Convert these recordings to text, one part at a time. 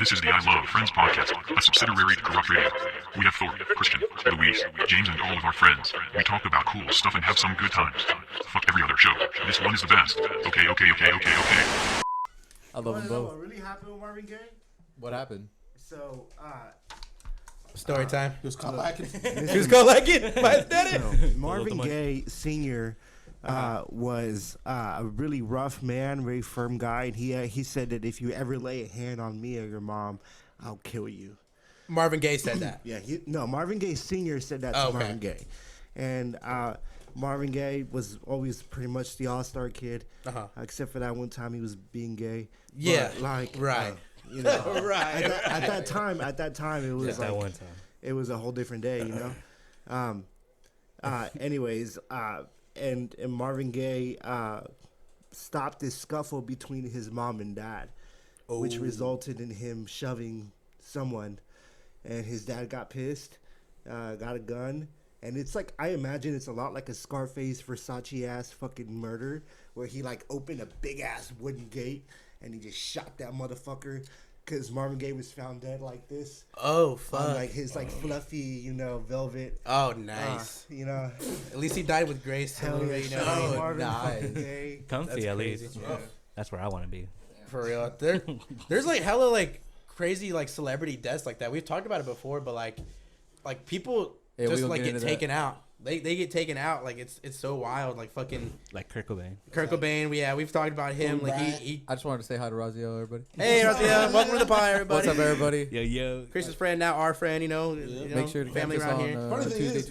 This is the I Love Friends podcast, a subsidiary to Corrupt Radio. We have Thor, Christian, Louise, James, and all of our friends. We talk about cool stuff and have some good times. Fuck every other show. This one is the best. Okay. I love them both. What really happened with Marvin Gaye? What happened? So, Story time. He was caught lacking. He was called like it. Marvin Gaye Sr. Was a really rough man, very firm guy. And he said that if you ever lay a hand on me or your mom, I'll kill you. Marvin Gaye said that. Yeah, Marvin Gaye Sr. said that to Marvin Gaye. And Marvin Gaye was always pretty much the all-star kid, except for that one time he was being gay. Yeah, but right. You know, right. At that time, it was that one time. It was a whole different day, you know. Anyways, and Marvin Gaye stopped this scuffle between his mom and dad, which resulted in him shoving someone, and his dad got pissed, got a gun. And it's like, I imagine it's a lot like a Scarface Versace ass fucking murder where he like opened a big ass wooden gate and he just shot that motherfucker because Marvin Gaye was found dead like this. Oh, fuck. On like his like fluffy, you know, velvet. Oh, nice. You know. At least he died with grace. Hell yeah. You know, Marvin nice. Gaye. Comfy at least. Yeah. That's where I want to be. For real. There's like hella like crazy like celebrity deaths like that. We've talked about it before, but like people just like get taken out. They get taken out. Like it's so wild. Like fucking Like Kurt Cobain. Kurt Cobain. We've talked about him. Like he I just wanted to say hi to Raziel, everybody. Hey Raziel, welcome to the pie, everybody. What's up, everybody? Yo. Chris's friend, now our friend. You know, Make sure to family catch us around on here.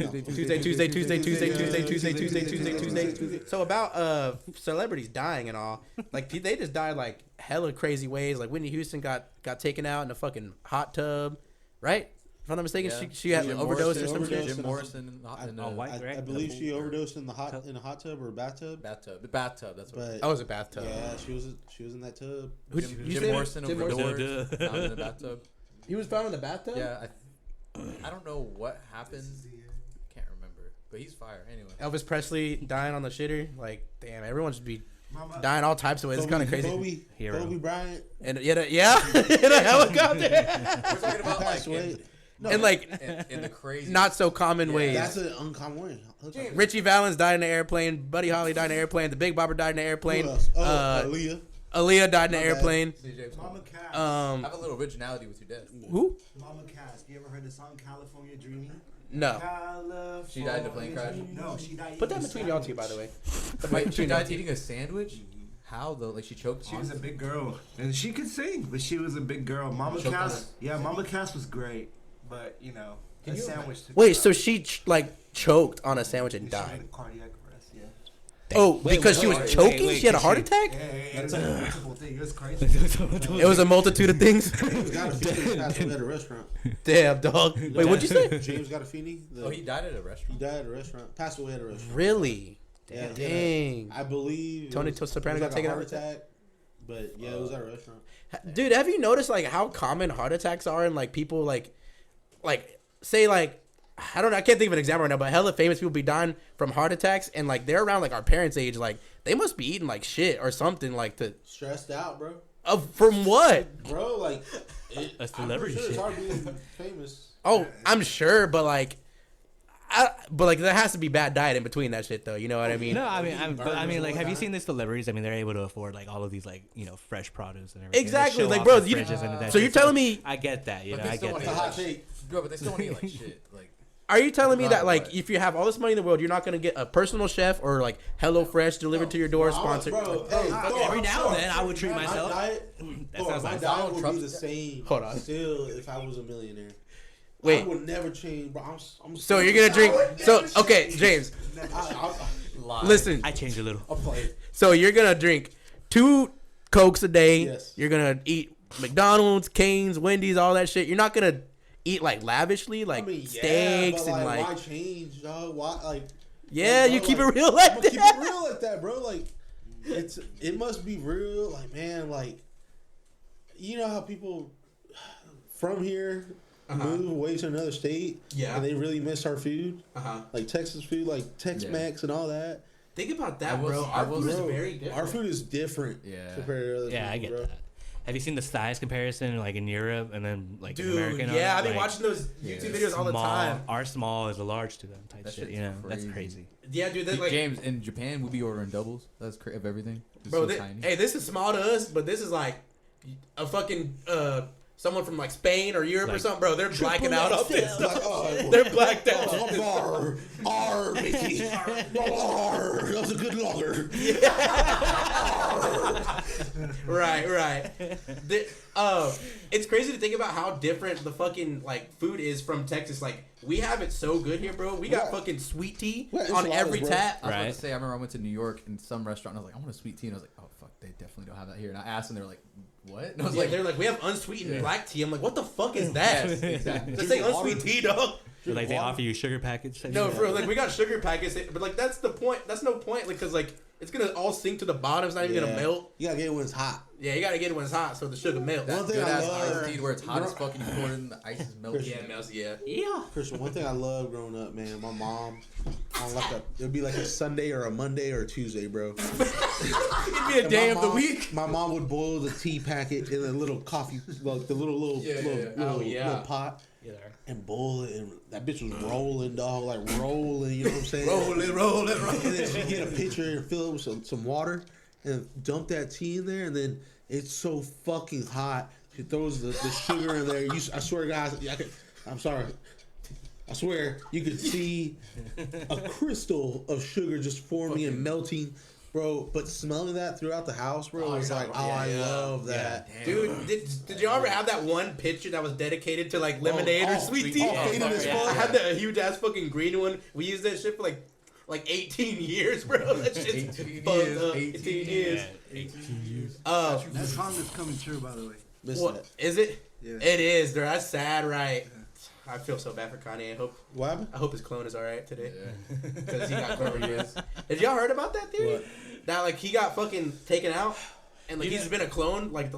Tuesday. So about celebrities dying and all, like they just died like hella crazy ways. Like Whitney Houston got taken out in a fucking hot tub, right? If I'm not mistaken, she had Jim overdose or Morrison some shit. overdosed. Jim Morrison in Oh, white, I right? believe she overdosed in a hot tub or bathtub. The bathtub. That's what. But Oh, it was a bathtub. yeah, she was in that tub. Jim Morrison Jim overdosed found in the bathtub. He was found in the bathtub. Yeah, I don't know what happened. Can't remember, but he's fire anyway. Elvis Presley dying on the shitter. Like, damn, everyone should be dying all types of ways. It's kind of crazy. Kobe Bryant. And in a helicopter. We're talking about Passed like away. No, and like in the crazy, not so common ways. that's an uncommon way. Richie Valens died in an airplane. Buddy Holly died in an airplane. The Big Bopper died in an airplane. Who else? Aaliyah. Aaliyah died in an My bad. airplane. DJ Mama Cass. have a little originality with your death. Who? Mama Cass. You ever heard the song California Dreaming? No. California She died in a plane crash? No, she died. Put that eating between a y'all two, sandwich. by the way. Wait, she died eating a sandwich. How though? Like she choked. She was a big girl, and she could sing, but she was a big girl. Mama Choked on Cass, Mama Cass was great, but you know, a sandwich. took Wait, her so out. she choked on a sandwich and She had died? a cardiac arrest. Yeah. Oh, because she was choking? She had a heart attack? Yeah, it was a multiple thing. It was crazy. It was a multitude of things. James Gandolfini passed away at a restaurant. Damn, dog. Wait, what'd you say? James Gandolfini. Oh, he died at a restaurant. He died at a restaurant. Passed away at a restaurant. Really? Yeah, Dang. I believe Tony it was- Soprano it was got taken a out heart with that? attack. But yeah, it was at a restaurant. Dude, have you noticed like how common heart attacks are and like people like say like I don't know, I can't think of an example right now, but hella famous people be dying from heart attacks and like they're around like our parents' age, like they must be eating like shit or something like to Stressed out, bro. from what? Bro, like A celebrity I'm pretty sure shit. it's hard being famous. Oh, I'm sure, but like there has to be bad diet in between that shit though. You know what I mean? No, I mean, like, have you seen the celebrities? I mean, they're able to afford like all of these, like, you know, fresh produce and everything. They Exactly, show like, off bro, their you- fridges and that so shit. you're telling me- I get that, you But know, they I still get want It's a to that. hot take. Bro, but they still want to eat like shit. Like Are you telling me that like Right. if you have all this money in the world, you're not gonna get a personal chef or like HelloFresh delivered to your door, sponsored? Bro, hey, Every now and then, I would treat my myself. diet, sounds my like diet Donald would Trump's be the same. Hold on. Still, if I was a millionaire. Wait. I would never change, bro. I'm So you're gonna drink? So okay, James, live. listen. I change a little. I'll play. So you're gonna drink 2 Cokes a day. Yes. You're gonna eat McDonald's, Cane's, Wendy's, all that shit. You're not gonna eat like lavishly, like I mean, steaks but and like, like. why change, dog? Why, like? Yeah, bro, you keep it like, real like I'm gonna keep that. it real like that, bro. Like, it must be real. Like, man, like, you know how people from here move away to another state, Yeah. and they really miss our food, Uh-huh. like Texas food, like Tex-Mex and all that. Think about I that, will- bro. I Our will- food is Bro, very different. our food is different Yeah. compared to other Yeah, I people, get bro. that. Have you seen the size comparison like in Europe and then like in Dude, American? yeah, I've been like, watching those YouTube videos all the small- time. Our small is a large to them type That shit. shit's You know, that's crazy. crazy. Yeah, dude, that's like, James, in Japan, we be ordering doubles. That's of everything. It's bro, so tiny. hey, this is small to us, but this is like a fucking someone from like Spain or Europe or Like something, bro. They're blacking out off this Like, stuff. oh, They're blacked out. Mickey. That was a good logger. Right. It's crazy to think about how different the fucking like food is from Texas. Like we have it so good here, bro. We got Yeah. fucking sweet tea Yeah, on enchiladas, every bro. tap. I was about Right. to say, I remember I went to New York in some restaurant. And I was like, I want a sweet tea, and I was like, oh fuck, they definitely don't have that here. And I asked, and they were like, what? And I was Yeah, like, they're like, we have unsweetened black tea. I'm like, what the fuck is that? yes, exactly. Just say unsweet tea, dog. So, like they offer you sugar package. type No, shit? bro, like we got sugar packets, but like that's the point. That's no point, like, cause like it's gonna all sink to the bottom. It's not even gonna melt. You gotta get it when it's hot. Yeah, you gotta get it when it's hot, so the sugar melts. One That thing good I ass love- iced tea where it's hot as fuck and you pour it in, the ice is melting. Yeah, it melts. Yeah. Christian, one thing I love growing up, man, my mom on like it would be like a Sunday or a Monday or a Tuesday, bro. It'd be a And day my of the mom- week. My mom would boil the tea packet in a little coffee, like the little yeah. pot, Yeah. and boil it. And that bitch was rolling, dog, like rolling. You know what I'm saying? Roll it. And then she get a pitcher and fill it with some water and dump that tea in there, and then it's so fucking hot. She throws the sugar in there. I swear, guys, I'm sorry. I swear, you could see a crystal of sugar just forming and melting, bro. But smelling that throughout the house, bro, was like, I love that. Dude, did you ever have that one pitcher that was dedicated to like lemonade or sweet tea? faded as fuck. I had that huge ass fucking green one. We used that shit for like 18 years, bro. That shit's 18 fucked years, up. 18 18 years. 18 years. That song is coming true, by the way. Miss What that. is it? Yeah. It is, dude. That's sad, right? I feel so bad for Kanye. What happened? I hope his clone is all right today Yeah. because he got coronavirus. Did y'all heard about that theory? What? That like he got fucking taken out, and like he's been a clone like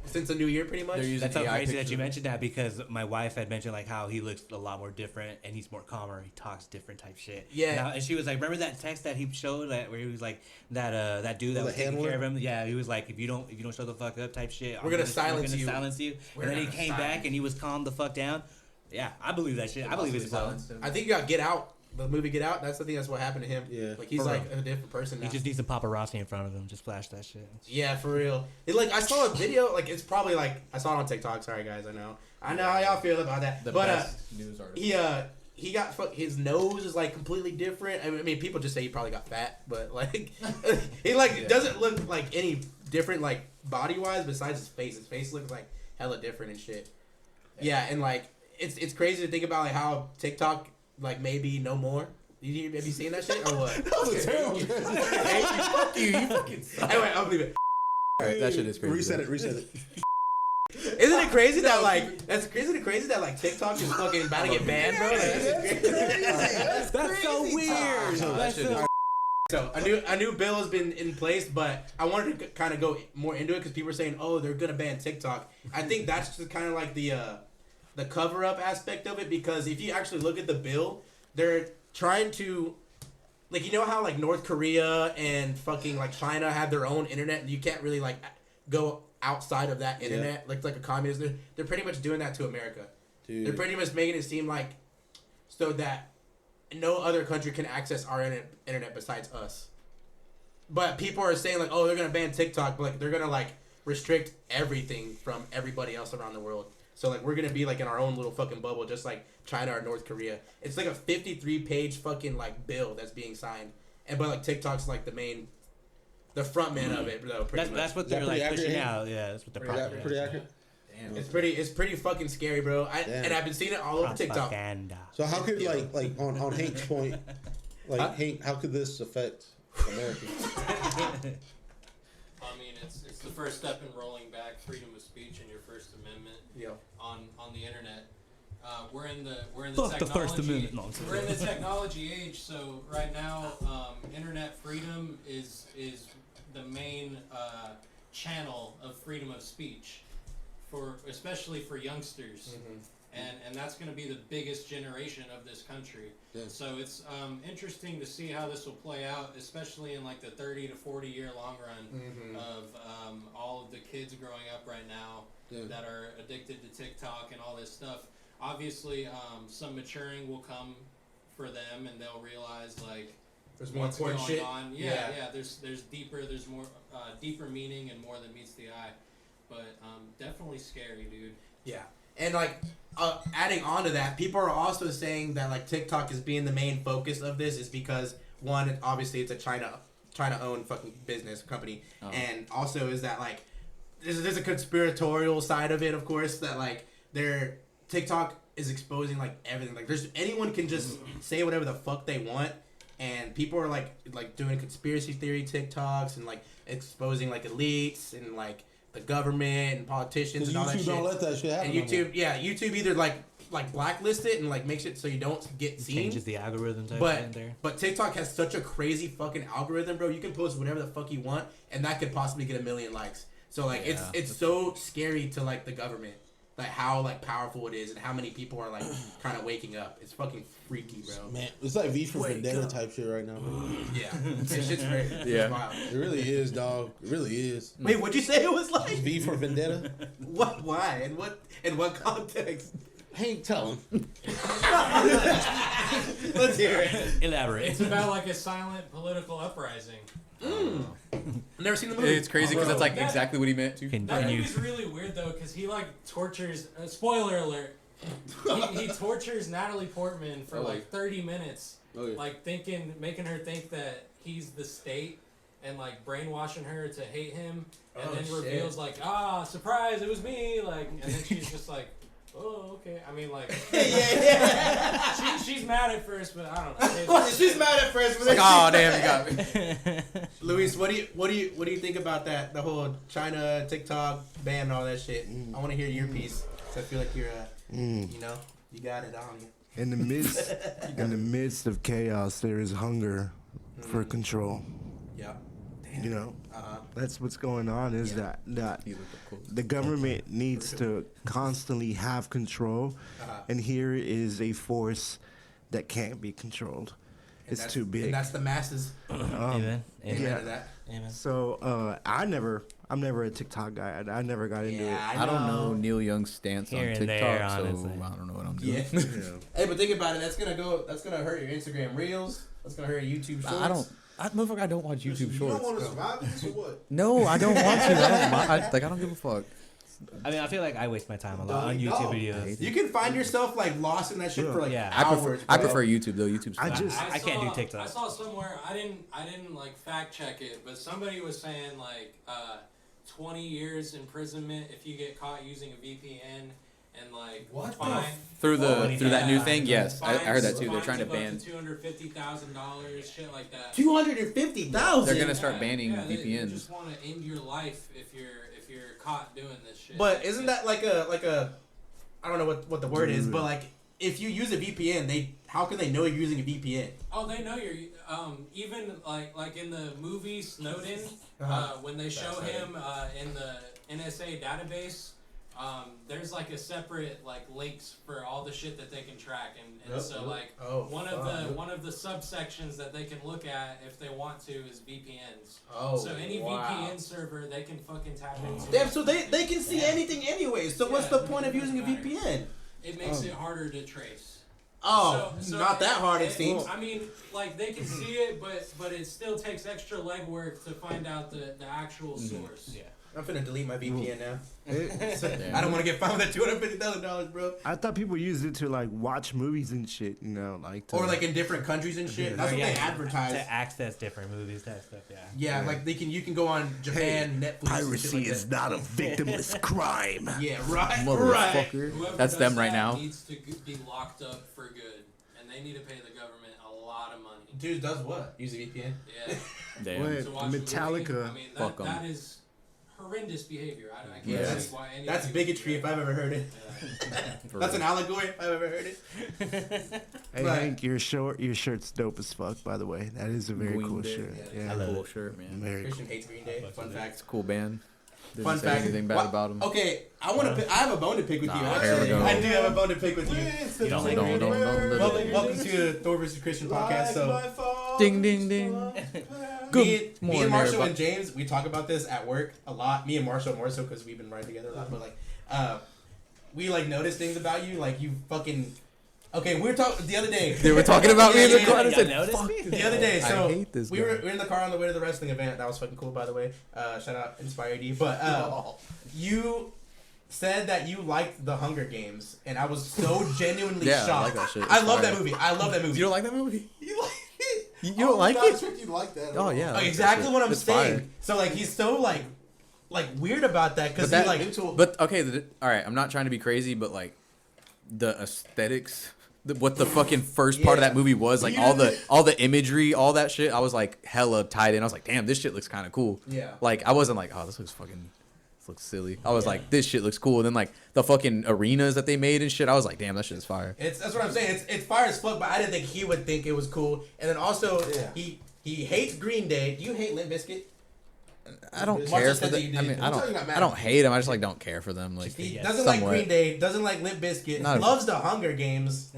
since the new year, pretty much. They're using That's so AI crazy that pictures you of- mentioned that because my wife had mentioned like how he looks a lot more different and he's more calmer. He talks different type shit. Yeah. Now, and she was like, remember that text that he showed that where he was like that dude that The was taking handler? care of him. Yeah, he was like, if you don't show the fuck up type shit, We're gonna silence you. Silence you. And then he came back and he was calmed the fuck down. Yeah, I believe that shit. I believe it's a clone. silenced him. I think you got Get Out. The movie Get Out. That's the thing. That's what happened to him. Yeah. Like he's For like real. a different person now. He just needs some paparazzi in front of him. Just flash that shit. Yeah, for real. It, like I saw a video. Like it's probably like I saw it on TikTok. Sorry guys, I know how y'all feel about that. The But best news article. he got his nose is like completely different. I mean, people just say he probably got fat, but like he like doesn't look like any different like body wise besides his face. His face looks like hella different and shit. Yeah, and like it's crazy to think about like how TikTok like maybe no more. Have you seen that shit or what? That was a terrible transition. Fuck you, you fucking suck. Anyway, I'll leave it. Alright, that shit is crazy. Reset though. it. Reset it. Isn't it crazy that like like TikTok is fucking about to get banned, bro? Like, That's so weird. That shit is So a new bill has been in place, but I wanted to kind of go more into it because people are saying, oh, they're gonna ban TikTok. I think that's just kind of like the cover up aspect of it because if you actually look at the bill, they're trying to. Like, you know how, like, North Korea and fucking, like, China have their own internet and you can't really, like, go outside of that internet, like a communist. They're pretty much doing that to America. Dude. They're pretty much making it seem like so that no other country can access our internet besides us. But people are saying, like, oh, they're going to ban TikTok, but, like, they're going to, like, restrict everything from everybody else around the world. So, like, we're going to be, like, in our own little fucking bubble, just like China or North Korea. It's, like, a 53-page fucking, like, bill that's being signed. But, like, TikTok's, like, the front man of it, though, pretty much. That's what Is that they're like pretty pushing accurate? out. Yeah, that's what they're Pretty accurate. Damn. It's pretty fucking scary, bro. And I've been seeing it all over TikTok. Propaganda. So how could like on Hank's point, like Hank, how could this affect Americans? I mean, it's the first step in rolling back freedom of speech and your First Amendment Yeah. on the internet. We're in the Fuck the technology. First Amendment. No, I'm sorry. We're in the technology age, so right now, internet freedom is the main channel of freedom of speech, especially for youngsters. and that's going to be the biggest generation of this country. Yeah. So it's interesting to see how this will play out, especially in like the 30 to 40 year long run of all of the kids growing up right now that are addicted to TikTok and all this stuff. Obviously, some maturing will come for them, and they'll realize like There's more what's important going shit. on. Yeah. There's more deeper meaning and more than meets the eye. But definitely scary, dude. Yeah. And like adding on to that, people are also saying that like TikTok is being the main focus of this is because one, obviously it's a China owned fucking business company, and also is that like there's a conspiratorial side of it, of course, that like their TikTok is exposing like everything. Like anyone can just say whatever the fuck they want, and people are like doing conspiracy theory TikToks and like exposing like elites and like the government and politicians and all that YouTube shit. don't let that shit happen. And YouTube, YouTube either like blacklist it and like makes it so you don't get seen. Changes the algorithm type thing there. But TikTok has such a crazy fucking algorithm, bro. You can post whatever the fuck you want, and that could possibly get 1 million likes. So like it's so scary to like the government, like how like powerful it is and how many people are like kind of waking up. It's fucking freaky, bro. Man, it's like V for Vendetta type shit right now, bro. Yeah, this shit's crazy. Yeah. It's wild. It really is, dog. It really is. Wait, what'd you say it was like? V for Vendetta? What? Why? In what context? Ain't telling. Let's hear it. Elaborate. It's about like a silent political uprising. Never seen the movie. It's crazy because that's like exactly what he meant too. Can That you? movie's really weird though, because he like tortures. Spoiler alert. He tortures Natalie Portman for like 30 minutes, like making her think that he's the state, and like brainwashing her to hate him, and then reveals like, surprise, it was me, like, and then she's just like, oh, okay. I mean, like, she's mad at first, but I don't know. She's mad at first, but Like, oh damn, you got me. Luis, what do you think about that? The whole China TikTok ban and all that shit. I want to hear your piece. So I feel like you're, you know, you got it on you. In the midst of chaos, there is hunger for control. Yeah. You know, Uh-huh. that's what's going on. Is that He looked up close. the government needs to constantly have control, and here is a force that can't be controlled. It's too big. And that's the masses. Amen. Amen yeah. to that. Amen. So I'm never a TikTok guy. I never got into it. I don't know Neil Young's stance Here on and TikTok, there, so honestly. I don't know what I'm doing. Yeah. Hey, but think about it. That's gonna hurt your Instagram Reels. That's gonna hurt your YouTube Shorts. Motherfucker, I don't watch YouTube You Shorts. don't want to survive this or what? No, I don't want to. I don't give a fuck. I mean, I feel like I waste my time a lot on YouTube videos. You can find yourself like lost in that shit for like Yeah. hours. I bro. prefer YouTube though. YouTube's I fine. just- I can't do TikTok. I saw somewhere. I didn't like fact check it, but somebody was saying like 20 years imprisonment if you get caught using a VPN, and like fine. through that new Yeah. thing. Yes, I heard that too. They're Fines trying to of up ban. $250,000, shit like that. 250,000. They're gonna start banning They VPNs. just want to end your life if you're caught doing this shit. But isn't that like a I don't know what the word is, but like if you use a VPN, how can they know you're using a VPN? Oh, they know you're even like in the movie Snowden, when they show him in the NSA database, there's like a separate like links for all the shit that they can track, and so like one of the subsections that they can look at if they want to is VPNs. Oh, So any VPN server they can fucking tap into. Damn, so they can see anything anyway. So what's the point of using a VPN? It makes it harder to trace. Oh, So not that hard it seems. I mean, like they can see it, but it still takes extra legwork to find out the actual source. Yeah. I'm finna delete my VPN now. It- I don't want to get fined with that $250,000, bro. I thought people used it to like watch movies and shit. You know, like to, Or like in different countries and shit. That's what they advertise. To access different movies, that stuff. Yeah. Yeah, like you can go on Japan, Netflix. and shit like that. not a victimless crime. Yeah, right. Right. Motherfucker. Whoever That's does them right that now. needs to be locked up for good, and they need to pay the government a lot of money. Dude does what? Use a VPN? Yeah. Damn. Wait. To watch a movie. Metallica. I mean, Fuck 'em. that is horrendous behavior. I can't Yeah, see why anybody That's would bigotry do if that. I've ever heard it. For That's real. an allegory if I've ever heard it. Hey Right. Hank, your shirt's dope as fuck. By the way, that is a very Green cool Day. shirt. Yeah, Yeah, I love cool it. shirt, man. very Christian cool. hates Green Day. Fun fact. It's a cool band. Fun say fact. anything bad about him. Okay, I have a bone to pick with you. Here we Actually, go. I do have a bone to pick with you. You don't like Green Day? Welcome to the Thor vs. Christian podcast. So, Ding ding ding. me and morning, Marshall everybody. and James, we talk about this at work a lot. Me and Marshall more so because we've been riding together a lot. But like, we like notice things about you. Like you fucking. Okay, we were talking the other day. They were talking about me in the car. I said, noticed "Fuck me?" this The other guy. day, so I hate this we guy. were in the car on the way to the wrestling event. That was fucking cool, by the way. Shout out Inspire D. But you said that you liked the Hunger Games, and I was so genuinely Yeah, I shocked. like that shit. I It's love fire. that movie. I love that movie. You don't like that movie? You like it? You don't like I it? expect you to like that. Oh yeah. I like that Exactly shit. what I'm It's saying. fire. So like he's so like weird about that because But he that, like but okay, all right. I'm not trying to be crazy, but like the aesthetics, what the fucking first part of Yeah. that movie was, like all the imagery, all that shit. I was like hella tied in. I was like, damn, this shit looks kind of cool. Yeah. Like I wasn't like, oh, this looks silly. I was like, this shit looks cool. And then like the fucking arenas that they made and shit, I was like, damn, that shit is fire. that's what I'm saying. It's fire as fuck, but I didn't think he would think it was cool. And then also Yeah. he hates Green Day. Do you hate Limp Bizkit? I don't Marshall care for said that them. you I did. mean, Don't tell you not mad I don't at hate them. I just like don't care for them. Like He Yeah. doesn't like somewhat. Green Day, doesn't like Limp Bizkit, Not- loves the Hunger Games.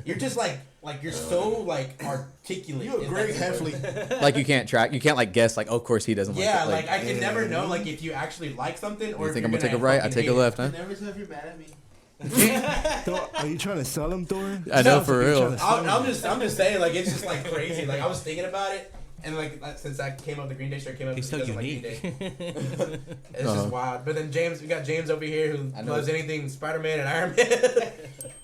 You're just like you're so like articulate. You a in Greg that Heffley. Like you can't like guess like, oh, of course he doesn't Yeah, like it. like I can never know like if you actually like something or You if think you're I'm gonna take a right? I fucking take a hate it. left, huh? Never tell if you're mad at me. Thor, are you trying to sell him, Thor? I know, Sounds for like you're real. trying to sell him. I'm just saying like it's just like crazy. Like I was thinking about it. And like since I came up, the Green Day shirt came up. He's he so doesn't unique. Like Green Day. It's Uh-huh. just wild. But then we got James over here who I know. loves anything Spider-Man and Iron Man.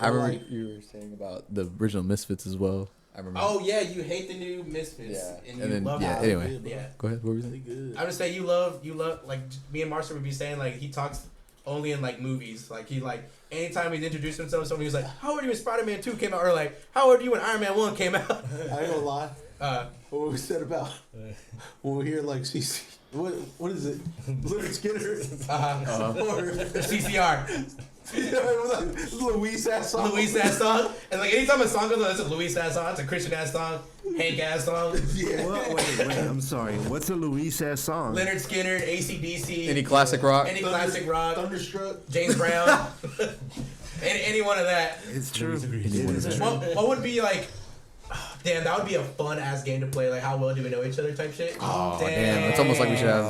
I remember you were saying about the original Misfits as well. I remember. Oh yeah, you hate the new Misfits, Yeah. and And you then- love yeah, it. anyway. Yeah. Go ahead. What were you Pretty saying? good. I would say you love like me and Marshall would be saying like he talks only in like movies. Like he like anytime he's introduced himself, somebody was like, "How old are you when Spider-Man 2 came out?" Or like, "How old are you when Iron Man 1 came out?" I ain't gonna lie. Uh, What we said about when we hear like CC. What is it? Leonard Skinner. Or CCR, Louise ass song. Louis ass song, and like anytime a song goes on, that's a Louis ass song, that's a Christian ass song, Hank ass song, Yeah. Wait, I'm sorry. What's a Luis ass song? Leonard Skinner, AC/DC, Any classic rock? any classic rock, Thunderstruck. James Brown, any one of that. It's true. Anyone It is is true. What would be like? Damn, that would be a fun ass game to play. Like, how well do we know each other? Type shit. Oh damn! It's almost like we should have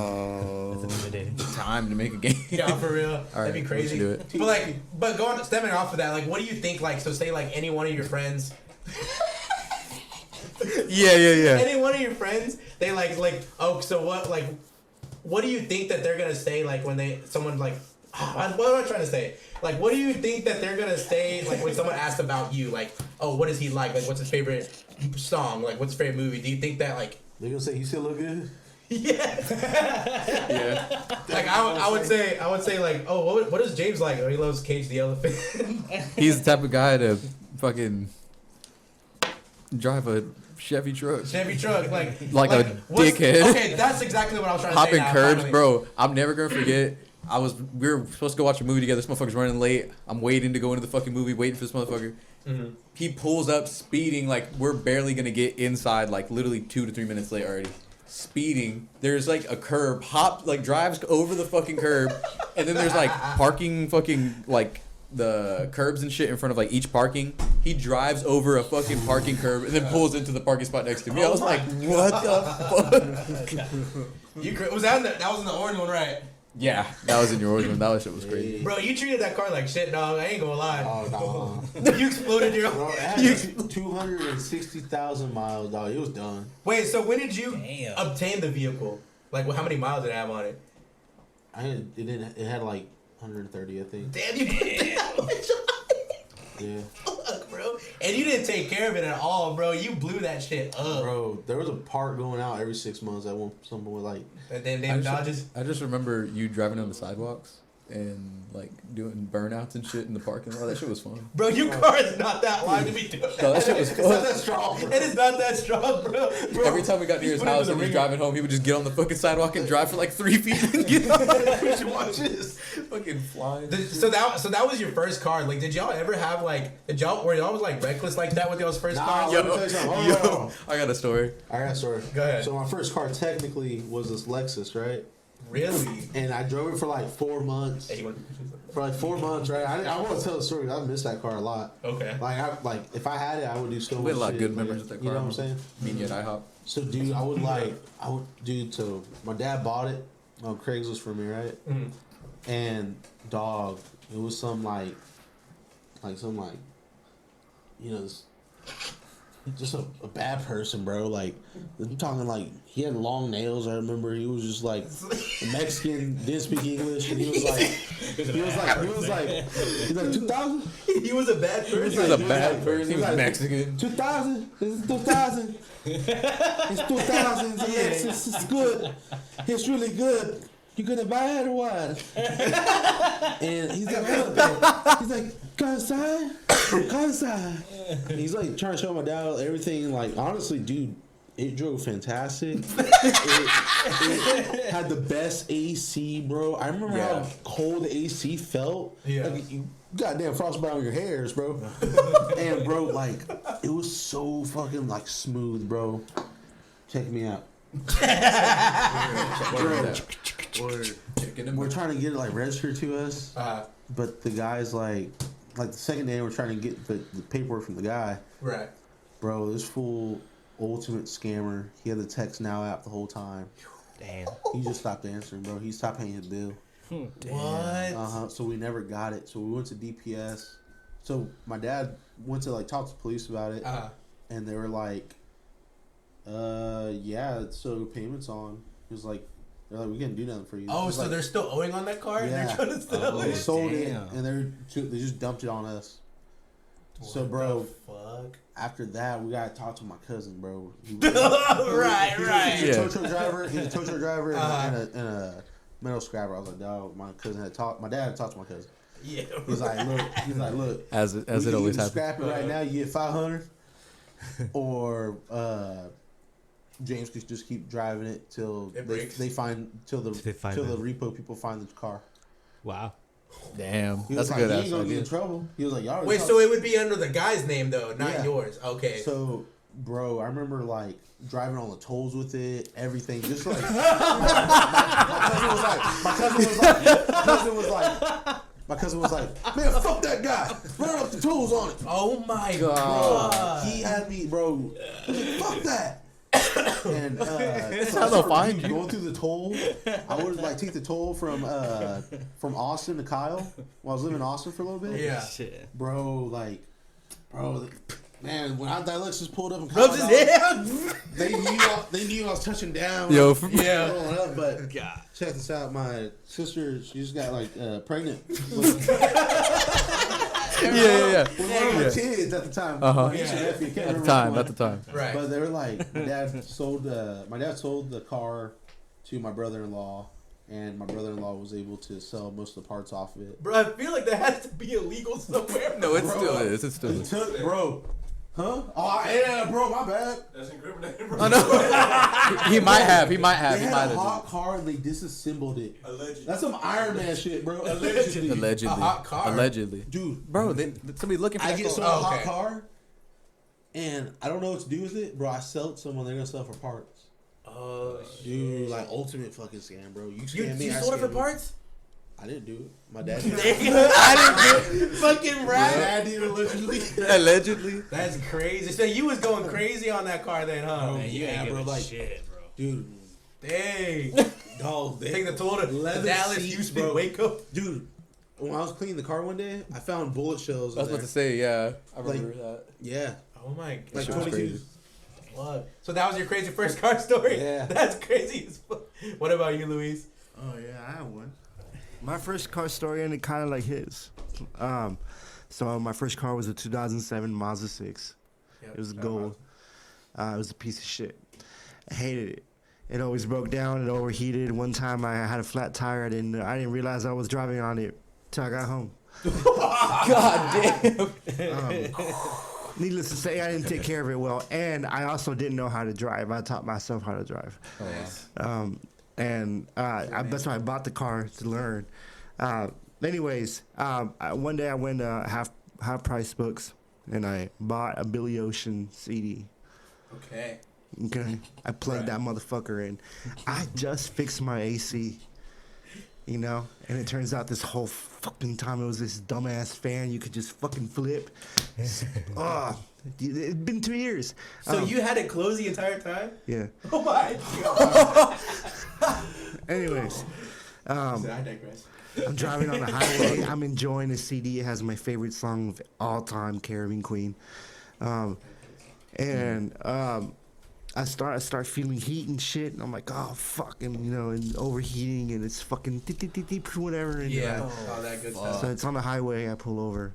That's intimidating. time to make a game. Yeah, for real. All That'd right, be we crazy. should do it. But stemming off of that, like, what do you think? Like, so say like any one of your friends, Yeah. any one of your friends, they like, oh, so what? Like, what do you think that they're gonna say? Like when someone like, what am I trying to say? Like, what do you think that they're gonna say? Like when someone asks about you, like, oh, what is he like? Like, what's his favorite song? Like, what's his favorite movie? Do you think that like? They're gonna say you still look good. Yeah. Yeah. Like I would say like, oh, what is James like? Oh, he loves Cage the Elephant. He's the type of guy to fucking drive a Chevy truck. Chevy truck, like A what's- dickhead. Okay, that's exactly what I was trying to Hopping say. now, curbs, finally. bro. I'm never gonna forget. We were supposed to go watch a movie together. This motherfucker's running late. I'm waiting to go into the fucking movie, waiting for this motherfucker. Mhm. He pulls up speeding like we're barely gonna get inside, like literally 2 to 3 minutes late already. Speeding. There's like a curb, drives over the fucking curb, and then there's like parking fucking like the curbs and shit in front of like each parking. He drives over a fucking parking curb and then pulls into the parking spot next to me. I was like, what the fuck? Was that was in the orange one, right? Yeah, that was in your origin. That shit was crazy. Bro, you treated that car like shit, dog. I ain't gonna lie. Oh no. You exploded your. Bro, it had 260,000 miles, dog. It was done. Wait, so when did you Damn. obtain the vehicle? Like, how many miles did it have on it? It had like 130, I think. Damn, you put that much on Yeah. it, bro. And you didn't take care of it at all, bro. You blew that shit up. Bro, there was a part going out every 6 months. I want someone with like. And then damn Dodges. I just remember you driving on the sidewalks and like doing burnouts and shit in the parking lot. That shit was fun. Bro, your car is not that long to be doing that. No, that shit was It's not fun. that strong. Bro. It is not that strong, bro. Every time we got near his put it house in and the he was ringer. driving home, he would just get on the fucking sidewalk and drive for like 3 feet and get off. We should watch this. Fucking flying. So that was your first car. Like, did y'all ever have like were y'all like reckless like that with y'all's first Nah, cars? let me tell you something. Hold on. I got a story. I got a story. Go ahead. So my first car technically was this Lexus, right? Really? And I drove it for like 4 months. For like 4 months, right? I want to tell the story. I miss that car a lot. Okay. Like if I had it, I would do so much. We had a lot of shit, good memories with that car. You know what I'm saying? Media and IHOP. So, dude, so my dad bought it on Craigslist for me, right? And dog, it was some just a bad person, bro. Like, I'm talking like he had long nails. I remember he was just like a Mexican, didn't speak English, and he was like 2000. He was a bad person. He was a bad person. He was Mexican. 2000. This is 2000. It's 2000. Yes, it's good. It's really good. You gonna buy it or what? And he's like, come inside. And he's like trying to show my dad everything. Like, honestly, dude, it drove fantastic. It had the best AC, bro. I remember how cold the AC felt. Yeah. Like, you goddamn frostbite on your hairs, bro. And bro, like, it was so fucking like smooth, bro. Check me out. We're trying to get it like registered to us, but the guy's like the second day we're trying to get the paperwork from the guy. Right, bro. This fool ultimate scammer. He had the Text Now app the whole time. Damn. He just stopped answering, bro. He stopped paying his bill. What? So we never got it. So we went to DPS. So my dad went to like talk to the police about it, and they were like, yeah, so payments on. He was like, they're like, we can't do nothing for you. Oh, so like, they're still owing on that car? Yeah. And they're trying to sell it? They sold it, and they just dumped it on us. What so, bro, fuck? After that, we got to talk to my cousin, bro. Right. He's a tow truck driver. He's a tow truck driver and a metal scrapper. I was like, dog, my dad had talked to my cousin. Yeah. He's like, look. As it always happens. Scrap it right now, you get 500. Or, James could just keep driving it till the repo people find the car. Wow. Damn. That's a good ass idea. He ain't gonna get in trouble. He was like, y'all. Wait, so it would be under the guy's name though, not yours. Okay. So, bro, I remember like driving on the tolls with it, everything. Just like my cousin was like, man, fuck that guy. Run up the tolls on it. Oh my god. Bro, he had me, bro. I was like, fuck that. And that's how they'll find you. Going through the toll, I would like take the toll from Austin to Kyle while I was living in Austin for a little bit. Yeah, shit, bro. Man, when I Lexus pulled up and Kyle, they knew I was touching down. Yo, rolling up. But God, check this out. My sister, she just got like pregnant. Yeah. With one of my kids at the time. At the time. Right. But they were like, my dad sold the car to my brother-in-law, and my brother-in-law was able to sell most of the parts off of it. Bro, I feel like that has to be illegal somewhere. No, it still is. It still is. Bro. Huh? Oh, yeah, bro, my bad. That's incriminating, bro. Oh, no. he might have. They had a hot car and they disassembled it. Allegedly. That's some Iron Man shit, bro. Allegedly. A hot car. Allegedly. Dude. Bro, somebody looking for that. I get sold a hot car, and I don't know what to do with it. Bro, I sell it to someone, they're going to sell it for parts. Oh, dude, like ultimate fucking scam, bro. You scam me, you sold it for parts? I didn't do it. My dad did. I didn't do it. Fucking right. My dad did allegedly. Allegedly. That's crazy. So you was going crazy on that car then, huh? Man, you ain't bro. Like, shit, bro. Dude. Dang. Dog. Take the toll to Dallas, Houston, Waco. Dude, when I was cleaning the car one day, I found bullet shells. I was about to say, yeah. I remember that. Yeah. Oh my god. Like 22. What? So that was your crazy first car story? Yeah. That's crazy as fuck. What about you, Luis? Oh, yeah, I have one. My first car story ended kind of like his. So my first car was a 2007 Mazda 6. Yep, it was gold. It was a piece of shit. I hated it. It always broke down. It overheated. One time I had a flat tire. I didn't realize I was driving on it till I got home. God damn. Needless to say, I didn't take care of it well, and I also didn't know how to drive. I taught myself how to drive. Oh, wow. That's why I bought the car to learn. Anyways, one day I went to half price books and I bought a Billy Ocean CD. Okay. I plugged that motherfucker in. I just fixed my AC. you know. And it turns out this whole fucking time it was this dumbass fan you could just fucking flip. It's been 2 years. So you had it closed the entire time? Yeah. Oh my god. Anyways, I digress. I'm driving on the highway. I'm enjoying the CD. It has my favorite song of all time, Caribbean Queen. I start feeling heat and shit, and I'm like, oh fuck, and and overheating, and it's fucking whatever. And, all that good stuff. So it's on the highway. I pull over,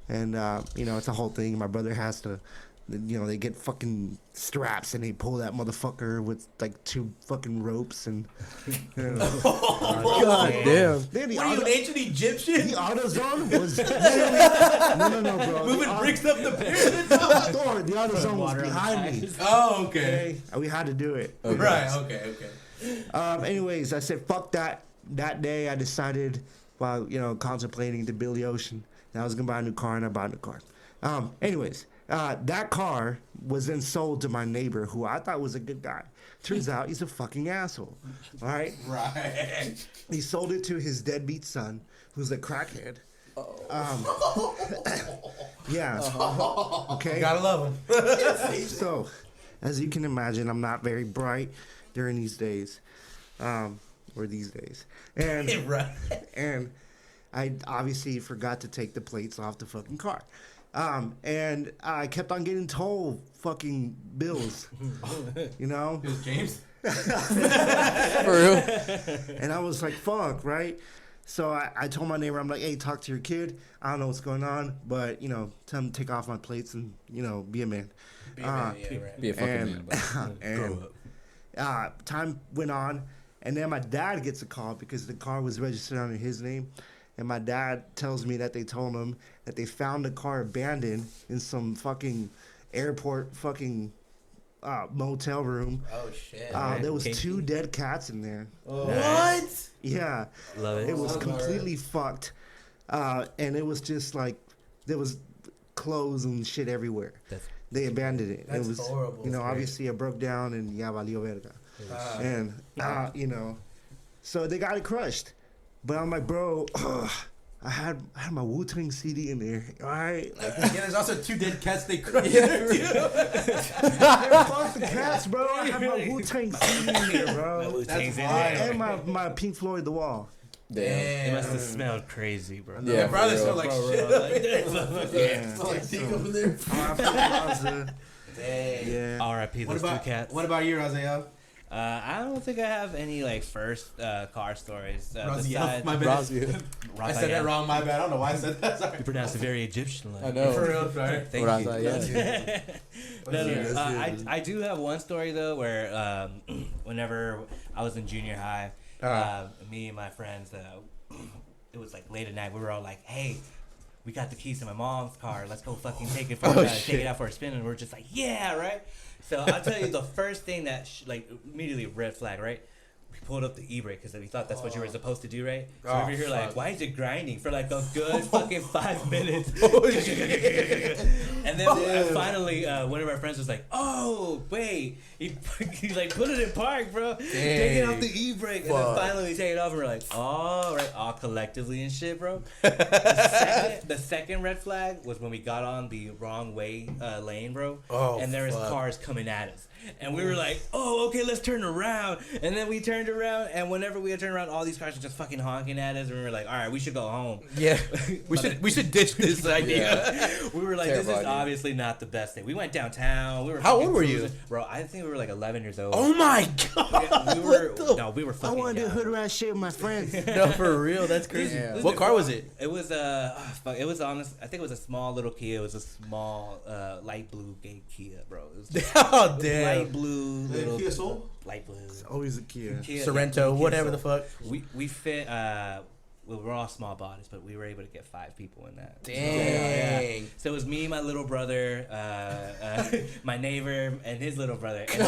and it's a whole thing. My brother has to, they get fucking straps and they pull that motherfucker with like 2 fucking ropes and. God damn! Then What are you, an ancient Egyptian? The AutoZone was literally, no, bro. Moving bricks up the pyramid. Thor, the AutoZone was behind me. Oh, okay. We had to do it. Right. Okay. Anyways, I said fuck that. That day, I decided while contemplating the Billy Ocean that I was gonna buy a new car, and I bought a new car. Anyways, that car was then sold to my neighbor, who I thought was a good guy. Turns out he's a fucking asshole. All right. Right. He sold it to his deadbeat son, who's a crackhead. Yeah. Okay. Gotta love him. So, as you can imagine, I'm not very bright during these days, and Right. and I obviously forgot to take the plates off the fucking car, and I kept on getting toll fucking bills, It was James. For real. and I was like, fuck, right? So I told my neighbor, I'm like, hey, talk to your kid. I don't know what's going on, but tell him to take off my plates and be a man. Be a man, yeah, right. Be a fucking man. And time went on, and then my dad gets a call because the car was registered under his name. And my dad tells me that they told him that they found the car abandoned in some fucking airport fucking motel room. Oh shit. There was 2 dead cats in there. What? Yeah. Love it. It was completely fucked. And it was just like, there was clothes and shit everywhere. They abandoned it. That's It was, horrible. obviously it broke down and valió verga. And, so they got it crushed. But I'm like, bro, I had my Wu-Tang CD in there, all right? Like, There's also 2 dead cats they crushed. fuck the cats, bro. I had my Wu-Tang CD in there, bro. That's And my Pink Floyd The Wall. Damn. It must have smelled crazy, bro. Yeah, My brother for real. smelled like shit. Yeah. Like Deke up in there. Dang. Yeah. R.I.P. those 2 cats. What about you, Raziel? I don't think I have any first car stories. Raziel. My bad. Raziel. I said that wrong. My bad. I don't know why I said that. Sorry. You pronounced it very Egyptian-like. I know. For real, sorry. Thank you. Raziel. No. I do have one story though where whenever I was in junior high, me and my friends, it was like late at night. We were all like, "Hey, we got the keys to my mom's car. Let's go fucking take it take it out for a spin." And we're just like, "Yeah, right." So I'll tell you the first thing that immediately red flag, right? We pulled up the e-brake because we thought that's what you were supposed to do, right? So over here, like, why is it grinding for like a good fucking 5 minutes? And then finally, one of our friends was like, "Oh, wait," he like put it in park, bro. Taking off the e-brake, and then finally we take it off, and we're like, "All right," all collectively and shit, bro. The second red flag was when we got on the wrong way lane, bro. And there was cars coming at us. And we were like, "Oh, okay, let's turn around." And then we turned around, and whenever we had turned around, all these cars were just fucking honking at us. And we were like, "All right, we should go home." Yeah, we should ditch this idea. We were like, Terrible "This is idea. obviously not the best thing." We went downtown. We were How fucking old were you? cruising. Bro? I think we were like 11 years old. Oh my god! Yeah, we were I fucking wanted to young. hood rat shit with my friends. No, for real, that's crazy. Yeah. What car was it? It was it was honest. I think it was a small little Kia. It was a small light blue gay Kia, bro. It was Oh damn! light blue, little Kia Soul? light blue. Always a Kia. Kia, Sorrento, Kia whatever the Soul. fuck. We fit. Well, we're all small bodies, but we were able to get 5 people in that. Dang. So it was me, my little brother, my neighbor, and his little brother, and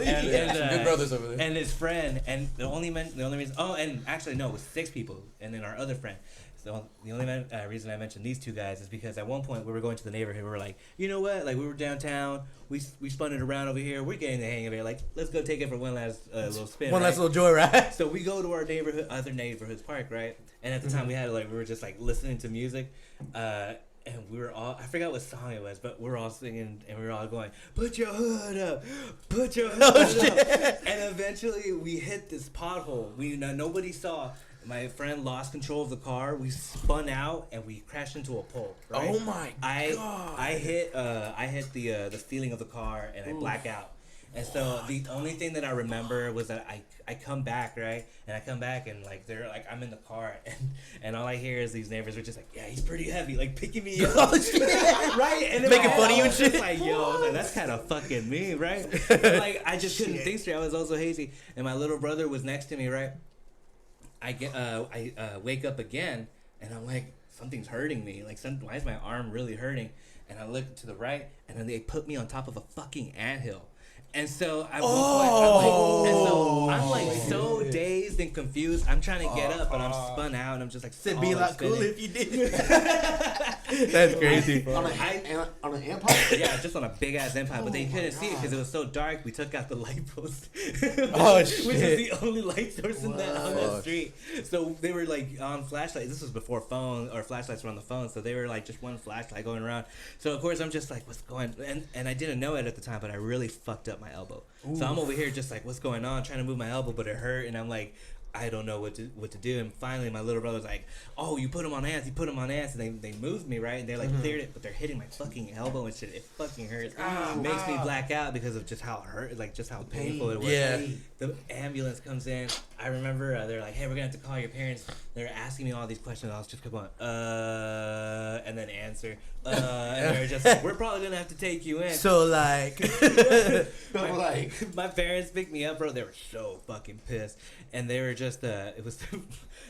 Good brothers over there. and his friend. And the only reason. Oh, and actually no, it was 6 people, and then our other friend. So the only reason I mentioned these two guys is because at one point we were going to the neighborhood. We were like, you know what? Like we were downtown. We spun it around over here. We're getting the hang of it. Like let's go take it for one last little spin. One last little joyride. So we go to our other neighborhood's park, right? And at the time we were just like listening to music, and we were all, I forgot what song it was, but we're all singing and we were all going, put your hood up, put your hood up. And eventually we hit this pothole. Nobody saw. My friend lost control of the car. We spun out and we crashed into a pole. Right? Oh my god! I hit the ceiling of the car and I black out. And so the only thing that I remember was that I come back, right? And I come back and like they're like I'm in the car and all I hear is these neighbors are just like, yeah, he's pretty heavy, like picking me up. Right? And making fun of you and shit. Like, yo, like, that's kind of fucking me, right? And, like I just couldn't think straight. I was also hazy. And my little brother was next to me, right? I wake up again and I'm like, something's hurting me. Like, why is my arm really hurting? And I look to the right and then they put me on top of a fucking anthill. And so I'm like so dazed and confused. I'm trying to get up, but I'm spun out, and I'm just like, it'd be a lot cooler if you did. That's crazy. On an empire? Yeah, just on a big ass empire, but they couldn't see it because it was so dark. We took out the light post. Oh shit! Which is the only light source on that street. So they were like on flashlights. This was before phone or flashlights were on the phone, so they were like just one flashlight going around. So of course I'm just like, what's going? And I didn't know it at the time, but I really fucked up my elbow. Ooh. So I'm over here just like, what's going on? Trying to move my elbow, but it hurt, and I'm like, I don't know what to do. And finally, my little brother's like, oh, you put him on ants. You put him on ants. And they moved me, right? And they're like, cleared it, but they're hitting my fucking elbow and shit. It fucking hurts. It makes me black out because of just how hurt, like just how painful it was. Yeah. The ambulance comes in. I remember they're like, hey, we're going to have to call your parents. They're asking me all these questions. I was just going, and then answer. And they're just like, we're probably going to have to take you in. So, like, my parents picked me up, bro. They were so fucking pissed. And they were just, it was,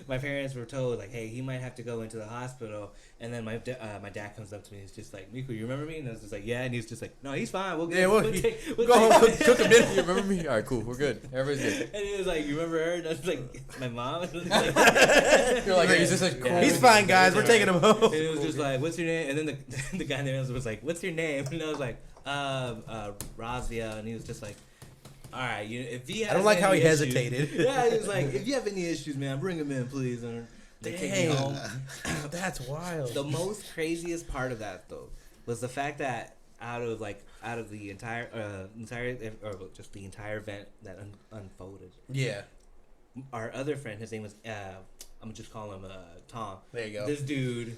my parents were told, like, hey, he might have to go into the hospital. And then my dad comes up to me. He's just like, Miku, you remember me? And I was just like, yeah. And he's just like, no, he's fine. We'll go home, cook a dinner. You remember me? All right, cool. We're good. Everybody's good. And he was like, you remember her? And I was like, it's my mom. And like, you're like, he's just like, cool. He's fine, guys. We're taking him home. And it was just like, what's your name? And then the guy there was like, what's your name? And I was like, Raziel. And he was just like, all right, if he has I don't like how he issues, hesitated. Yeah, he was like, if you have any issues, man, bring him in, please. And they take me home. That's wild. The most craziest part of that, though, was the fact that out of the entire event that unfolded. Yeah. Our other friend, his name was, I'm gonna just call him Tom. There you go. This dude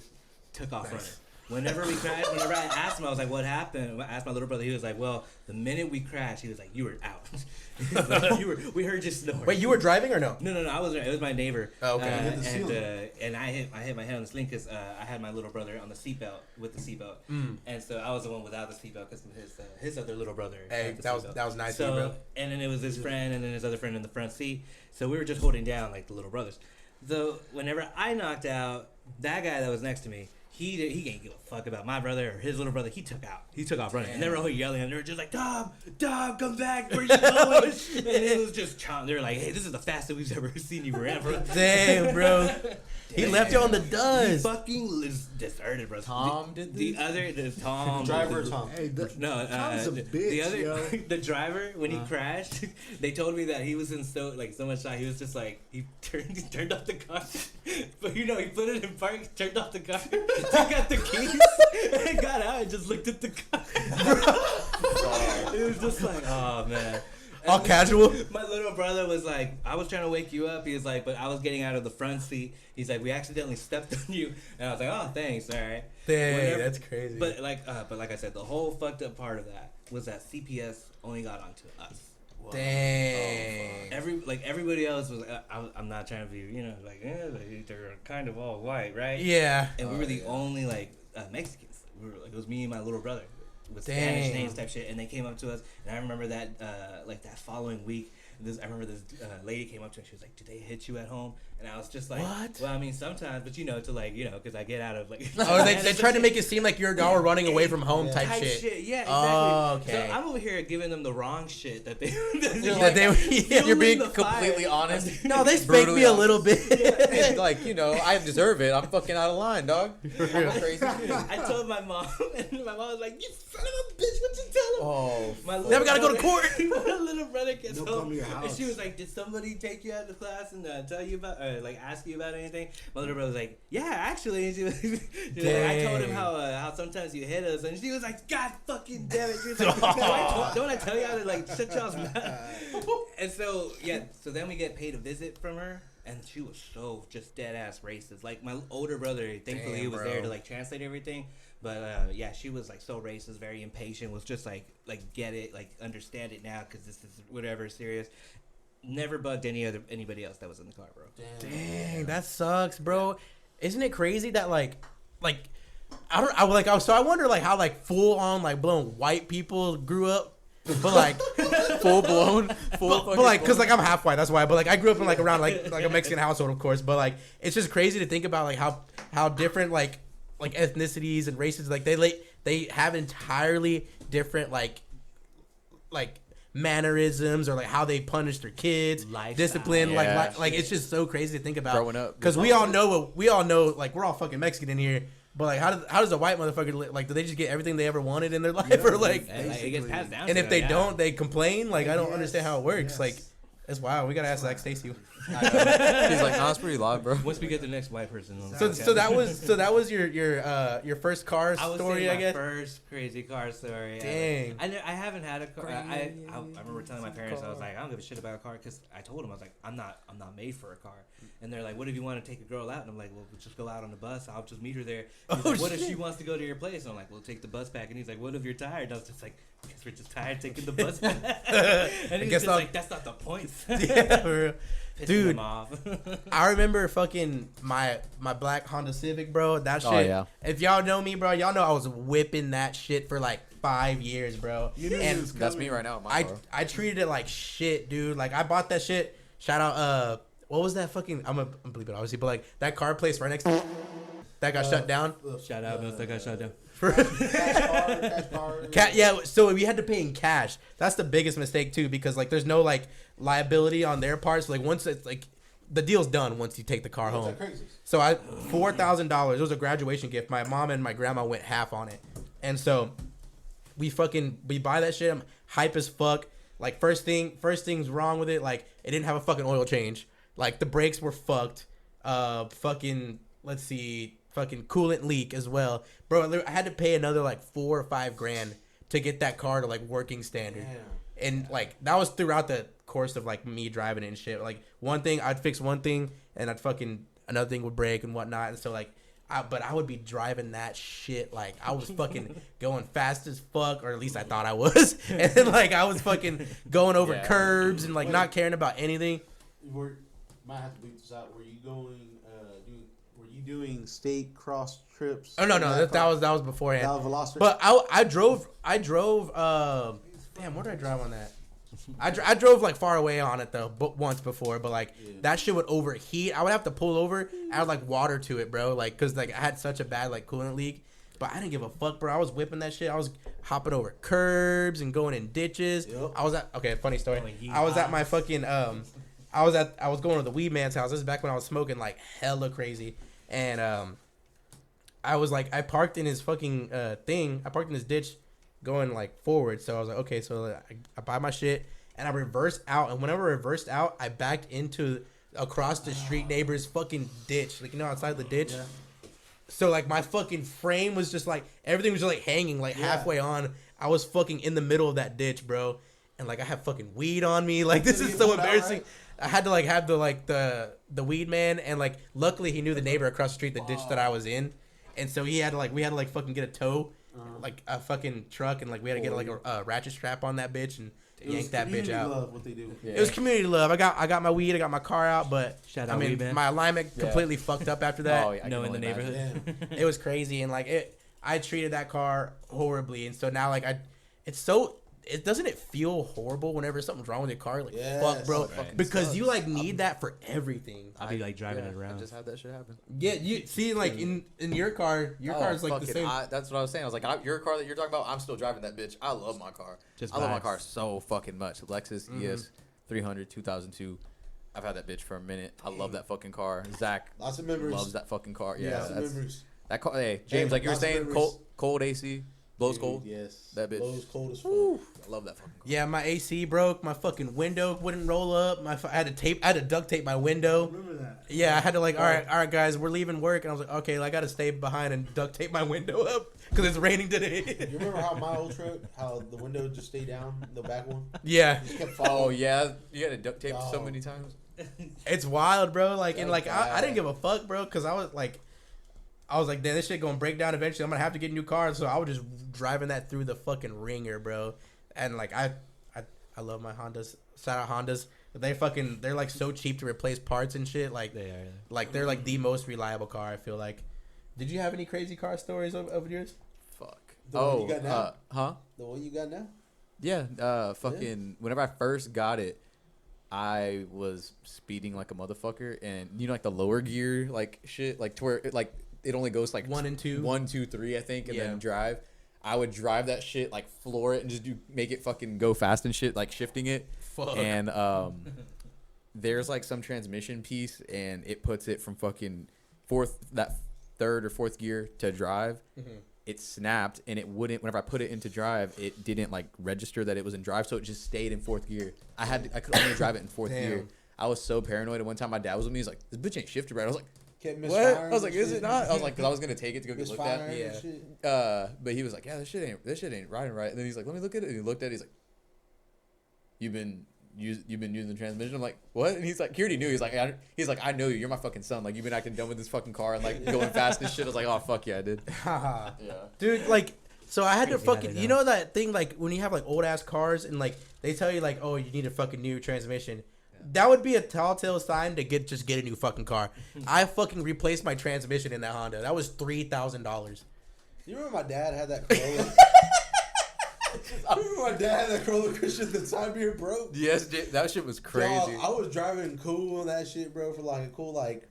took off running. Whenever we crashed, whenever I asked him, I was like, what happened? I asked my little brother, he was like, well, the minute we crashed, he was like, you were out. Like, we heard you snore. Wait, you were driving or no? No, I wasn't. It was my neighbor. Oh, okay. And I hit my head on the sling because I had my little brother on the seatbelt with the seatbelt. And so I was the one without the seatbelt because his other little brother. Hey, that was nice so, of you, bro. And then it was his friend and then his other friend in the front seat. So we were just holding down like the little brothers. So whenever I knocked out, that guy that was next to me, he didn't give a fuck about my brother or his little brother. He took off running. And they were all yelling and they were just like, Dom, come back. Where you going? And it was just they were like, hey, this is the fastest we've ever seen you run, bro. Damn, bro. He left you on the dust. He fucking deserted, bro. Tom did this? The Tom. Driver Tom. Hey, No, Tom's a bitch, the driver, when he crashed, they told me that he was in so much shock. He was just like, he turned off the car. But he put it in park, turned off the car, took out the keys, and got out and just looked at the car. It was just like, oh, man. All casual? My little brother was like, I was trying to wake you up. He was like, but I was getting out of the front seat. He's like, we accidentally stepped on you. And I was like, oh, thanks. All right. Dang, that's crazy. But like I said, the whole fucked up part of that was that CPS only got onto us. Dang. Everybody else was. I'm not trying to be, they're kind of all white, right? Yeah. And we were the only Mexicans. We were it was me and my little brother with Spanish names type shit, and they came up to us. And I remember that that following week, I remember this lady came up to me. She was like, "Do they hit you at home?" And I was just like, What? Well, I mean, sometimes, but because I get out of like. Oh, they tried to make it seem like y'all were running away from home type shit. Yeah, exactly. Oh, okay. So I'm over here giving them the wrong shit that they. You're being completely honest. No, they spanked me a little bit. Like, I deserve it. I'm fucking out of line, dog. I'm crazy. I told my mom, and my mom was like, "You son of a bitch, what you tell him?" Oh, my never gotta go to court. My little brother gets Don't come home, to your and house. she was like, "Did somebody take you out of class and tell you about, like, ask you about anything?" My little brother was like, "Yeah, actually." And she was like, I told him how sometimes you hit us, and she was like, "God fucking damn it!" She was like, don't I tell y'all to like shut y'all's mouth? And so then we get paid a visit from her. And she was so just dead ass racist. Like my older brother, thankfully he was there to like translate everything. But she was like so racist, very impatient. Was just like get it, like understand it now because this is whatever serious. Never bugged anybody else that was in the car, bro. Dang, that sucks, bro. Isn't it crazy that I wonder like how like full on like blown white people grew up. But like but like because like I'm half white, that's why. But like I grew up in like around like a Mexican household, of course. But like it's just crazy to think about like how different like ethnicities and races like they have entirely different like mannerisms or like how they punish their kids, discipline, like it's just so crazy to think about growing up. Because we all know like we're all fucking Mexican in here. But like, how does a white motherfucker like? Do they just get everything they ever wanted in their life, or like? It gets passed down. And if they don't, they complain. Like I don't understand how it works. Like it's wild. We gotta ask Zach Stacy. He's like, "No, it's pretty live, bro." Once we get the next white person on the So that was your first car story, I guess. First crazy car story. Dang. I haven't had a car. I remember telling my parents, I was like, I don't give a shit about a car because I told them I was like, I'm not made for a car. And they're like, what if you want to take a girl out? And I'm like, well, we'll just go out on the bus. I'll just meet her there. He's like, what if she wants to go to your place? And I'm like, we'll take the bus back. And he's like, what if you're tired? And I was just like, I guess we're just tired taking the bus back. And he's just like, that's not the point. Yeah, for real. Dude, off. I remember fucking my black Honda Civic, bro. That shit. Oh, yeah. If y'all know me, bro, y'all know I was whipping that shit for like 5 years, bro. And that's me right now. My car. I treated it like shit, dude. Like I bought that shit. Shout out, what was that fucking? I'm gonna believe it obviously, but like that car place right next to that got shut down. Shout out, that got shut down. Yeah, so we had to pay in cash. That's the biggest mistake too, because like there's no like liability on their parts. Like once it's like the deal's done once you take the car home. So $4,000. It was a graduation gift. My mom and my grandma went half on it, and so we buy that shit. I'm hype as fuck. Like first thing's wrong with it. Like it didn't have a fucking oil change. Like the brakes were fucked. Fucking coolant leak as well, bro. I had to pay another like $4 or $5 grand to get that car to like working standard. Damn. And like that was throughout the course of like me driving it and shit. Like one thing I'd fix one thing and another thing would break and whatnot. And so like but I would be driving that shit like I was fucking going fast as fuck, or at least I thought I was. And then like I was fucking going over curbs and like not caring about anything. Might have to bleep this out. Were you doing state cross trips? Oh no, that was beforehand. That was Velociraptor. But I drove. Damn, where did I drive on that? I drove like far away on it though, but once before. But like that shit would overheat. I would have to pull over, add like water to it, bro. Like cause like I had such a bad like coolant leak. But I didn't give a fuck, bro. I was whipping that shit. I was hopping over curbs and going in ditches. Yep. Funny story. I was at my fucking I was going to the weed man's house. This is back when I was smoking like hella crazy. And I parked in his fucking thing. I parked in his ditch going like forward. So I was like, okay, so I buy my shit and I reversed out. And whenever I reversed out, I backed into across the street neighbor's fucking ditch. Like, outside the ditch. Yeah. So like my fucking frame was just like, everything was just like hanging like halfway on. I was fucking in the middle of that ditch, bro. And like I have fucking weed on me. Like this is so embarrassing. Right? I had to like have the weed man, and like luckily he knew the neighbor across the street, the ditch that I was in, and so we had to like fucking get a tow, like a fucking truck, and like we had to get like a ratchet strap on that bitch and yank that bitch out. Love what they do. Yeah. It was community love. I got my weed, I got my car out, but my alignment completely fucked up after that. In the neighborhood, it was crazy, and like I treated that car horribly, and so now like doesn't it feel horrible whenever something's wrong with your car? Like, Yes. fuck, bro, Right. because you like need that for everything. I'll be like driving it around. I just had that shit happen. Yeah, you see, like in your car, your car's like the same. That's what I was saying. I was like, your car that you're talking about, I'm still driving that bitch. I love my car. Just I love my vibes. car so fucking much. Lexus ES 300 2002. I've had that bitch for a minute. I love that fucking car. Zach Lots of memories. loves that fucking car. Yeah, Lots of that's, memories. that car. Hey, James, like you were lots of saying, memories. cold AC, blows cold. Yes. That bitch. Blows cold as fuck. I love that fucking car. Yeah, my AC broke. My fucking window wouldn't roll up. I had to duct tape my window. Remember that? Yeah, I had to like, all right, guys, we're leaving work, and I was like, okay, I got to stay behind and duct tape my window up because it's raining today. You remember how my old truck, how the window just stayed down, the back one? Yeah, Just kept Oh falling. yeah, you had to duct tape so Dog. many times. it's wild, bro. Like, and like, I bad. didn't give a fuck, bro, because I was like, damn, this shit gonna break down eventually. I'm gonna have to get a new car, so I was just driving that through the fucking ringer, bro. And like, I love my Hondas. Shout out Hondas. They're like so cheap to replace parts and shit. Like, They are. like they're like the most reliable car. I feel like. Did you have any crazy car stories of yours? Fuck. The one you got now? Huh? The one you got now? Yeah, fucking. Whenever I first got it, I was speeding like a motherfucker, and you know, like the lower gear, like shit, like to where it only goes like 1 and 2, 1, 2, 3, I think, and Yeah. then drive. I would drive that shit, like floor it, and just make it fucking go fast and shit, like shifting it. Fuck. And there's like some transmission piece, and it puts it from fucking third or fourth gear to drive. It snapped, and it wouldn't. Whenever I put it into drive, it didn't like register that it was in drive, so it just stayed in fourth gear. I could only drive it in fourth Damn. gear. I was so paranoid. And one time my dad was with me. He's like, "This bitch ain't shifted right." I was like, Kept "What?" misfiring I was like, and "Is shit. it not?" I was like, "Cause I was gonna take it to go get looked at." Misfiring Yeah. and shit. But he was like, "Yeah, this shit ain't riding right." And then he's like, "Let me look at it." And he looked at it. He's like, "You've been using the transmission." I'm like, "What?" And he's like, he already knew. He's like, I know you. You're my fucking son. Like, you've been acting dumb with this fucking car and like going fast and shit. I was like, "Oh fuck yeah, I did." Yeah. Dude, like, so I had to Crazy how fucking, they you know. know that thing, like, when you have, like, old-ass cars and, like, they tell you, like, oh, you need a fucking new transmission. That would be a telltale sign to get a new fucking car. I fucking replaced my transmission in that Honda. That was $3,000. You remember my dad had that Corolla? I remember my dad had that Corolla Christian the time here broke. Yes, that shit was crazy. Dog, I was driving cool on that shit, bro, for like a cool, like,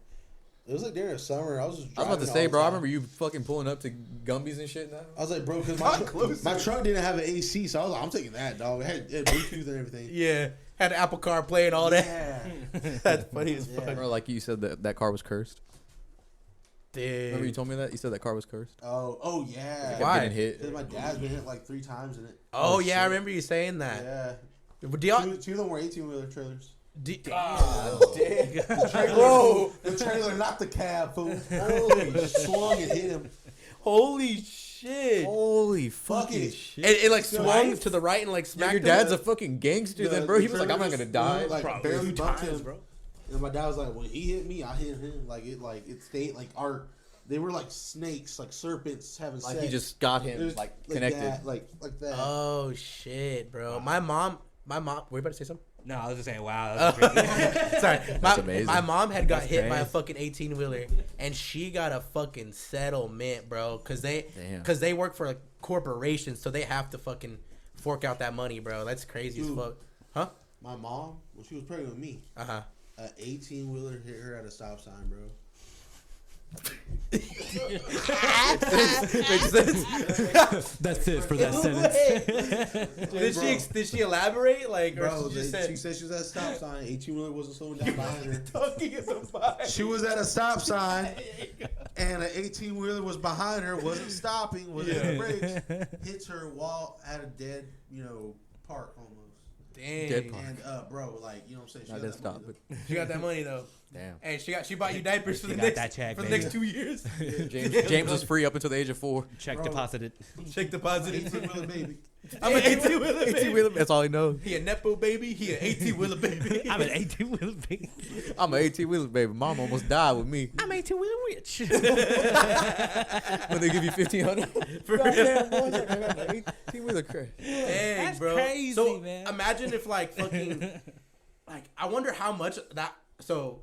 it was like during the summer. I was just I was driving about to all say, the bro, I time. remember you fucking pulling up to Gumby's and shit now. I was like, bro, because my truck didn't have an AC, so I was like, I'm taking that, dog. It had Bluetooth and everything. Yeah. Had Apple CarPlay and all that. Yeah. That's funny as Yeah. fuck. Or like you said that car was cursed. Dude. Remember you told me that? You said that car was cursed? Oh yeah. Kept Why? getting hit. Because my dad's been hit like 3 times in it. Oh, yeah, I remember you saying that. Yeah. Do y'all... Two of them were 18-wheeler trailers. Bro. The trailer, not the cab, fool. Holy, swung and hit him. Holy shit. Holy fucking shit. It like So swung I- to the right and like Yeah, smacked your him. dad's a fucking gangster then, bro. He was like, I'm not gonna die. Like Probably barely 2 bumped times, him, bro. And my dad was like, when he hit me, I hit him. Like it stayed like they were like snakes, like serpents having Like sex. he just got It him was like connected. that, like that. Oh shit, bro. My mom. Were you about to say something? No, I was just saying, wow. That was crazy. Sorry, That's amazing. my mom had got That's hit by a crazy. fucking 18-wheeler, and she got a fucking settlement, bro, because Damn. they work for a corporation, so they have to fucking fork out that money, bro. That's crazy Dude. as fuck. Huh? My mom, when she was pregnant with me, Uh huh. an 18-wheeler hit her at a stop sign, bro. Makes sense. That's it for that sentence. Did she elaborate? Like, or Bro, she just she said said she was at a stop sign. 18-wheeler wasn't slowing down behind her. talking in the mic. She was at a stop sign, and an 18-wheeler was behind her, wasn't stopping, wasn't hitting brakes, hits her while at a dead, park almost. Dang. Dead park. And bro, like, you know what I'm saying? She I got didn't that stop, money, but She got that money though. damn. Hey, she bought you diapers for She the got next that check, for the baby. next 2 years. James was free up until the age of 4. Check Bro. deposited. Check deposit. 18-wheeler baby. I'm an 18-wheeler baby. 18 wheeler, that's all he knows. He a nepo baby. He an 18-wheeler baby. I'm an 18-wheeler baby. I'm an 18 wheeler baby. Mom almost died with me. I'm 18-wheeler rich. When they give you 1500. Goddamn, boy, I got an 18 wheeler crash. Dang, That's bro. crazy, so man. imagine if like fucking like I wonder how much that so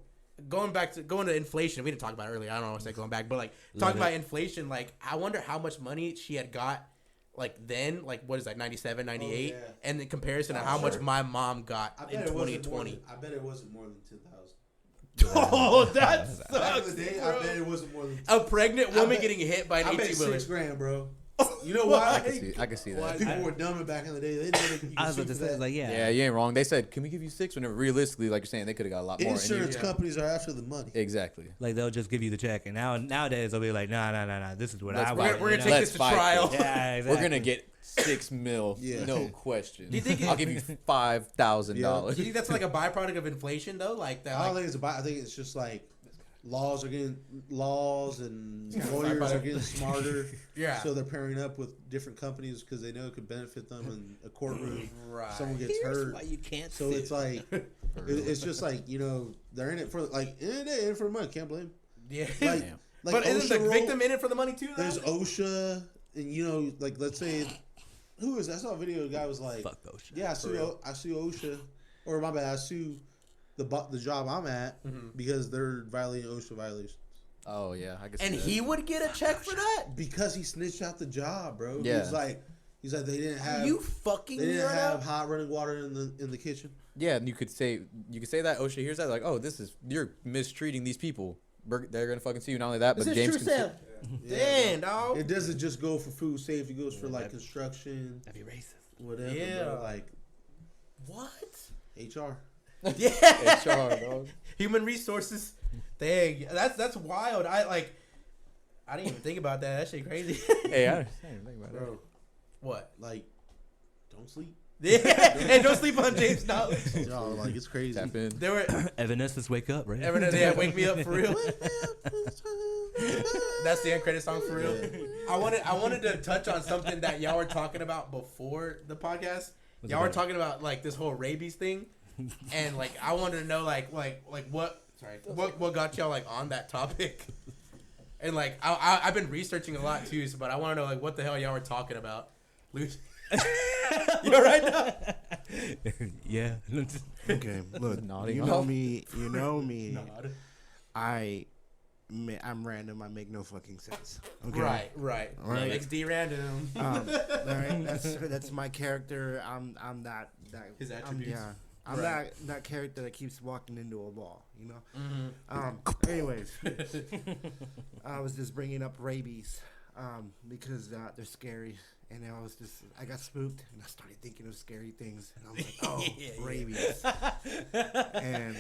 going to inflation, we didn't talk about it earlier. I don't know what's like going back, but like talking about inflation, like I wonder how much money she had got like then, like what is that, 97, 98, Oh, yeah. and in comparison to Oh, how much sure. my mom got I in bet it wasn't more 2020. than, I bet it wasn't more than 10,000. Oh, that Back in sucks, the day, bro. I bet it wasn't more than. A pregnant woman bet- getting hit by an I bet 18 wheeler. $6,000, bro. You know why? I can see that. People were dumb back in the day. They didn't think you I was could about to sue for say, that. like, yeah. Yeah, you ain't wrong. They said, "Can we give you 6?" Whenever realistically, like you're saying, they could have got a lot more. And you- Insurance companies are after the money. Exactly. Like they'll just give you the check, and nowadays they'll be like, nah. This is what Let's I fight. want. We're gonna you take know? this to fight trial. this. Yeah, exactly. We're gonna get $6 million, Yeah. no question. Do you think I'll give you $5,000. Do you think that's like a byproduct of inflation though? Like that. I don't Like, think it's about. I think it's just like laws and lawyers are getting smarter. Yeah. So they're pairing up with different companies because they know it could benefit them in a courtroom. Right. Someone gets hurt. you can't. So it's like, it's just like, they're in it for like in it for the money. Can't blame. yeah. Like, Damn. like But isn't OSHA the victim in it for the money too? Though? There's OSHA, and like let's say, who is that? I saw a video. The guy was like, Fuck OSHA. yeah, I sue OSHA, or my bad, I sue the job I'm at because they're violating OSHA violations. Oh yeah, I can see and that. he would get a check for that? Because he snitched out the job, bro. Yeah. He's like they didn't have You fucking they didn't weirdo. have hot running water in the kitchen. Yeah, and you could say that OSHA hears that like, oh, you're mistreating these people. They're gonna fucking see you. Not only that, but This is James true, can Sam. Yeah, Damn, bro. dog. It doesn't just go for food safety. It goes for like construction, That'd be racist. whatever. Yeah. Bro. Like What? HR. Yeah. HR, dog. Human resources. Dang, that's wild. I didn't even think about that. That shit crazy. Hey, I didn't think about Bro, What? like, don't sleep. Yeah. And don't sleep on James' knowledge. Y'all, like, it's crazy. Tap in. There were Evanescence, wake up, right? every day, wake me up for real. That's the end credit song for real. I wanted to touch on something that y'all were talking about before the podcast. Y'all were talking about like this whole rabies thing, and like I wanted to know like what got y'all like on that topic, and like I've been researching a lot too, but I want to know like what the hell y'all were talking about. Luke, you alright now? Yeah. Okay, look, Nodding you know off. me. You know me. Nod. I'm random. I make no fucking sense. Okay. Right. Right. Makes D random. All right. That's my character. I'm that. His attributes. I'm Right. that character that keeps walking into a wall. You know. Mm-hmm. Anyways, I was just bringing up rabies because they're scary, and I got spooked, and I started thinking of scary things, and I was like, oh, rabies, and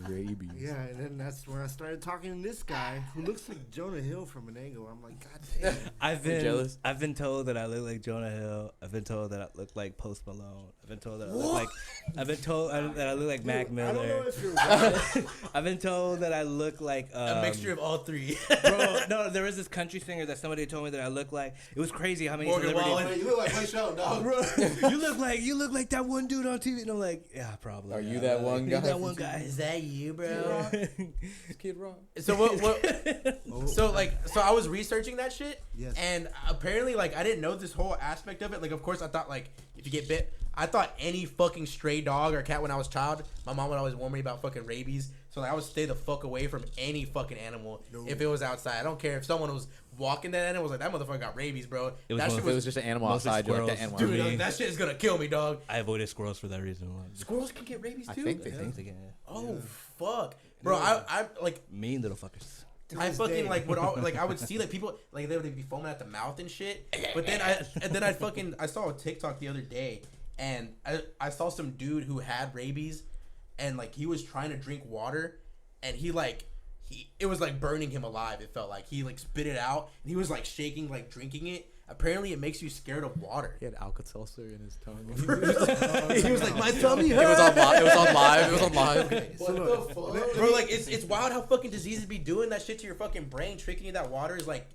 Rabies. yeah, and then that's where I started talking to this guy who looks like Jonah Hill from an angle. I'm like, God damn. I've been told that I look like Jonah Hill. I've been told that I look like Post Malone. I've been told that I look like Mac I don't know Miller. if you're right. I've been told that I look like A mixture of all three. Bro, no, there was this country singer that somebody told me that I look like. It was crazy how many Morgan celebrities. Wallen. You look like Clay Shelton, dog. Bro, you look like that one dude on TV, and I'm like, yeah, probably. Are you Yeah, that one guy? That one guy. Is that you, bro? Kid Rock. So so I was researching that shit, Yes. and apparently like I didn't know this whole aspect of it. Like of course I thought like if you get bit, I thought any fucking stray dog or cat when I was a child, my mom would always warn me about fucking rabies. So like, I would stay the fuck away from any fucking animal if it was outside. I don't care if someone was walking that animal was like that motherfucker got rabies, bro. It was That one shit of If it was just an animal Mostly outside, you're like that squirrels. animal. dude, me. like, that shit is gonna kill me, dog. I avoided squirrels for that reason. Squirrels can get rabies I too. think they I do. think they can. Oh fuck, bro. I like Mean little fuckers. I this fucking day. like would all, like I would see like people like they would be foaming at the mouth and shit. But then I saw a TikTok the other day and I saw some dude who had rabies and like he was trying to drink water and it was like burning him alive. It felt like he like spit it out and he was like shaking like drinking it. Apparently it makes you scared of water. He had Alka-Seltzer in his tongue. He was like my tummy It hurts. was on live. It was on live. What the fuck? Bro, like it's wild how fucking diseases be doing that shit to your fucking brain, tricking you that water is like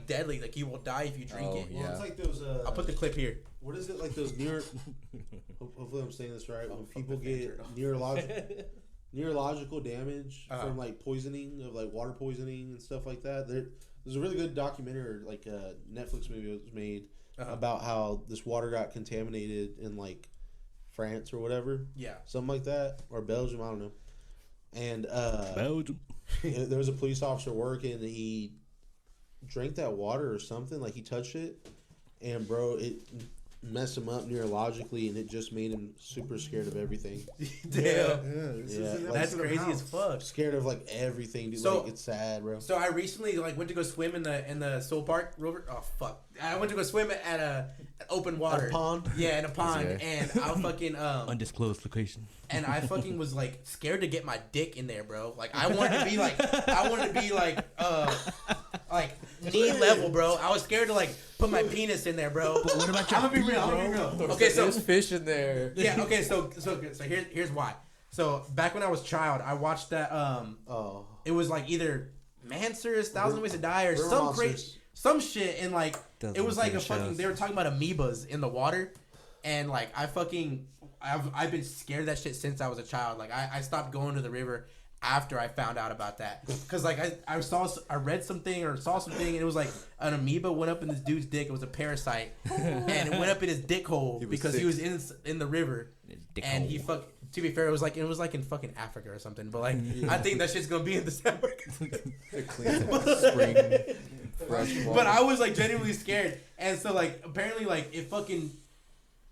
deadly. Like you will die if you drink Oh, it. yeah. Well, it's like those. I'll put the clip here. What is it like those hopefully I'm saying this right. When people get neurological damage from like poisoning of like water poisoning and stuff like that. There's a really good documentary, like a Netflix movie that was made about how this water got contaminated in like France or whatever. Yeah. Something like that, or Belgium, I don't know. And Belgium. there was a police officer working, and he drank that water or something. Like he touched it, and bro, it messed him up neurologically, and it just made him super scared of everything. Damn. That's crazy as fuck. Scared of like everything, dude. So- like it's sad, bro. So I recently like went to go swim in the Soul Park River. Oh fuck! I went to go swim at an open water At a pond? Yeah, in a pond, Okay. and I fucking Undisclosed location. and I fucking was like scared to get my dick in there, bro. Like I wanted to be like knee level, bro. I was scared to like put my penis in there, bro. But what about your? I'm gonna be real. Okay, so There's fish in there. yeah. Okay, so here's why. So back when I was a child, I watched that. It was like either Mansur's Thousand Ways to Die or River some Monsters. crazy some shit, and like Those it was are like a good fucking. shows. They were talking about amoebas in the water, and like I've been scared of that shit since I was a child. Like I stopped going to the river after I found out about that, because like I read something or saw something, and it was like an amoeba went up in this dude's dick. It was a parasite, and it went up in his dick hole because he was in the river, and he fuck. To be fair, it was like in fucking Africa or something. But like I think that shit's gonna be in December. The clean spring fresh water. But I was like genuinely scared, and so like apparently like it fucking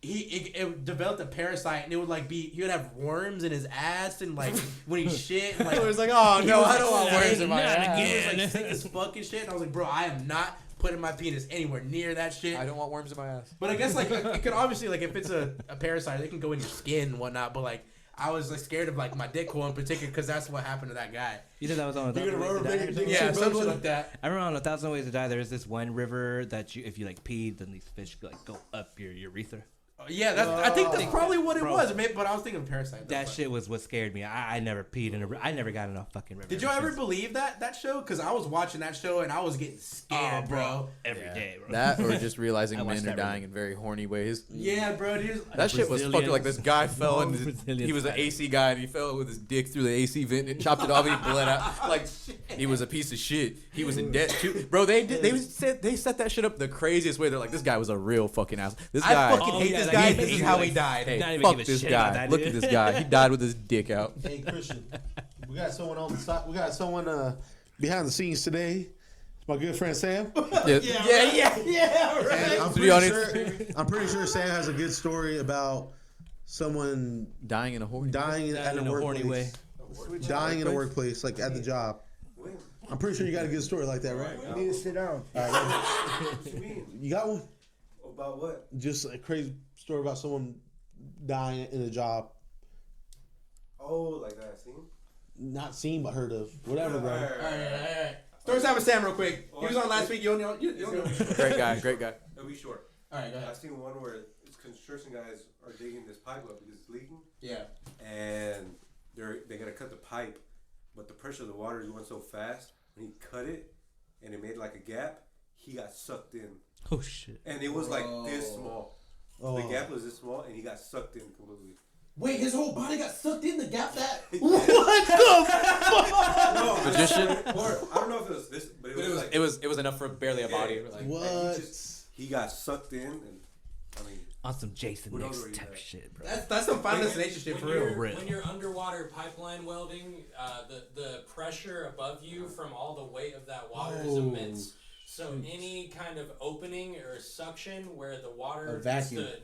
it developed a parasite, and it would like he would have worms in his ass, and like when he shit, and, like It was like, oh no, I don't want worms in my Not ass. he was like sick as fucking shit, and I was like, bro, I am not putting my penis anywhere near that shit. I don't want worms in my ass. But I guess like it could obviously like if it's a parasite, it can go in your skin and whatnot. But like I was like scared of like my dick hole in particular, because that's what happened to that guy. You know that was on. You gonna rubber band your dick? Yeah, too, something bro? like that. I remember on 1,000 Ways to Die, there was this one river that if you like peed, then these fish like go up your urethra. Yeah, I think that's probably what it was. Maybe, but I was thinking of parasite. That shit was what scared me. I never peed in I never got in a fucking river. Did you ever believe that show? Because I was watching that show and I was getting scared, bro. Every day, bro. That or just realizing I watched men are that dying in very horny ways. Yeah, bro. That shit was fucking like this guy fell and Brazilians he was an AC guy and he fell with his dick through the AC vent and chopped it off and he bled out. Like he was a piece of shit. He was in debt too, bro. They set that shit up the craziest way. They're like, this guy was a real fucking ass. This guy. I fucking hate yeah, this like, guy. he- This he's is how like- he died. Hey, Not even fuck give a this shit about guy. that, Look dude. at this guy. He died with his dick out. Hey Christian, we got someone on the side. We got someone behind the scenes today. It's my good friend Sam. Yeah. And To be honest, I'm pretty sure Sam has a good story about someone dying in a horny. dying at a in a horny workplace. Dying in a workplace, like at the job. I'm pretty sure you got a good story like that, right? You need to sit down. You got one? About what? Just a crazy story about someone dying in a job. Oh, like that scene? Not seen, but heard of. Whatever, bro. All right. Story time with Sam real quick. He was on last week. You don't know. Great guy. Great guy. It'll be short. All right, go ahead. I've seen one where it's construction guys are digging this pipe up because it's leaking, Yeah. and they gotta cut the pipe, but the pressure of the water is going so fast. When he cut it, and it made like a gap, he got sucked in, Oh shit. and it was like this small. Oh. The gap was this small, and he got sucked in completely. Wait, his whole body got sucked in the gap that. No, Magician? Or I don't know if it was this, but it was like It was enough for barely a body. like, What? like he got sucked in, and I mean, On some Jason Who knows Nix where he's type at? shit, bro. That's some Final Destination shit for real. When you're underwater pipeline welding, the pressure above you from all the weight of that water is immense. So any kind of opening or suction where the water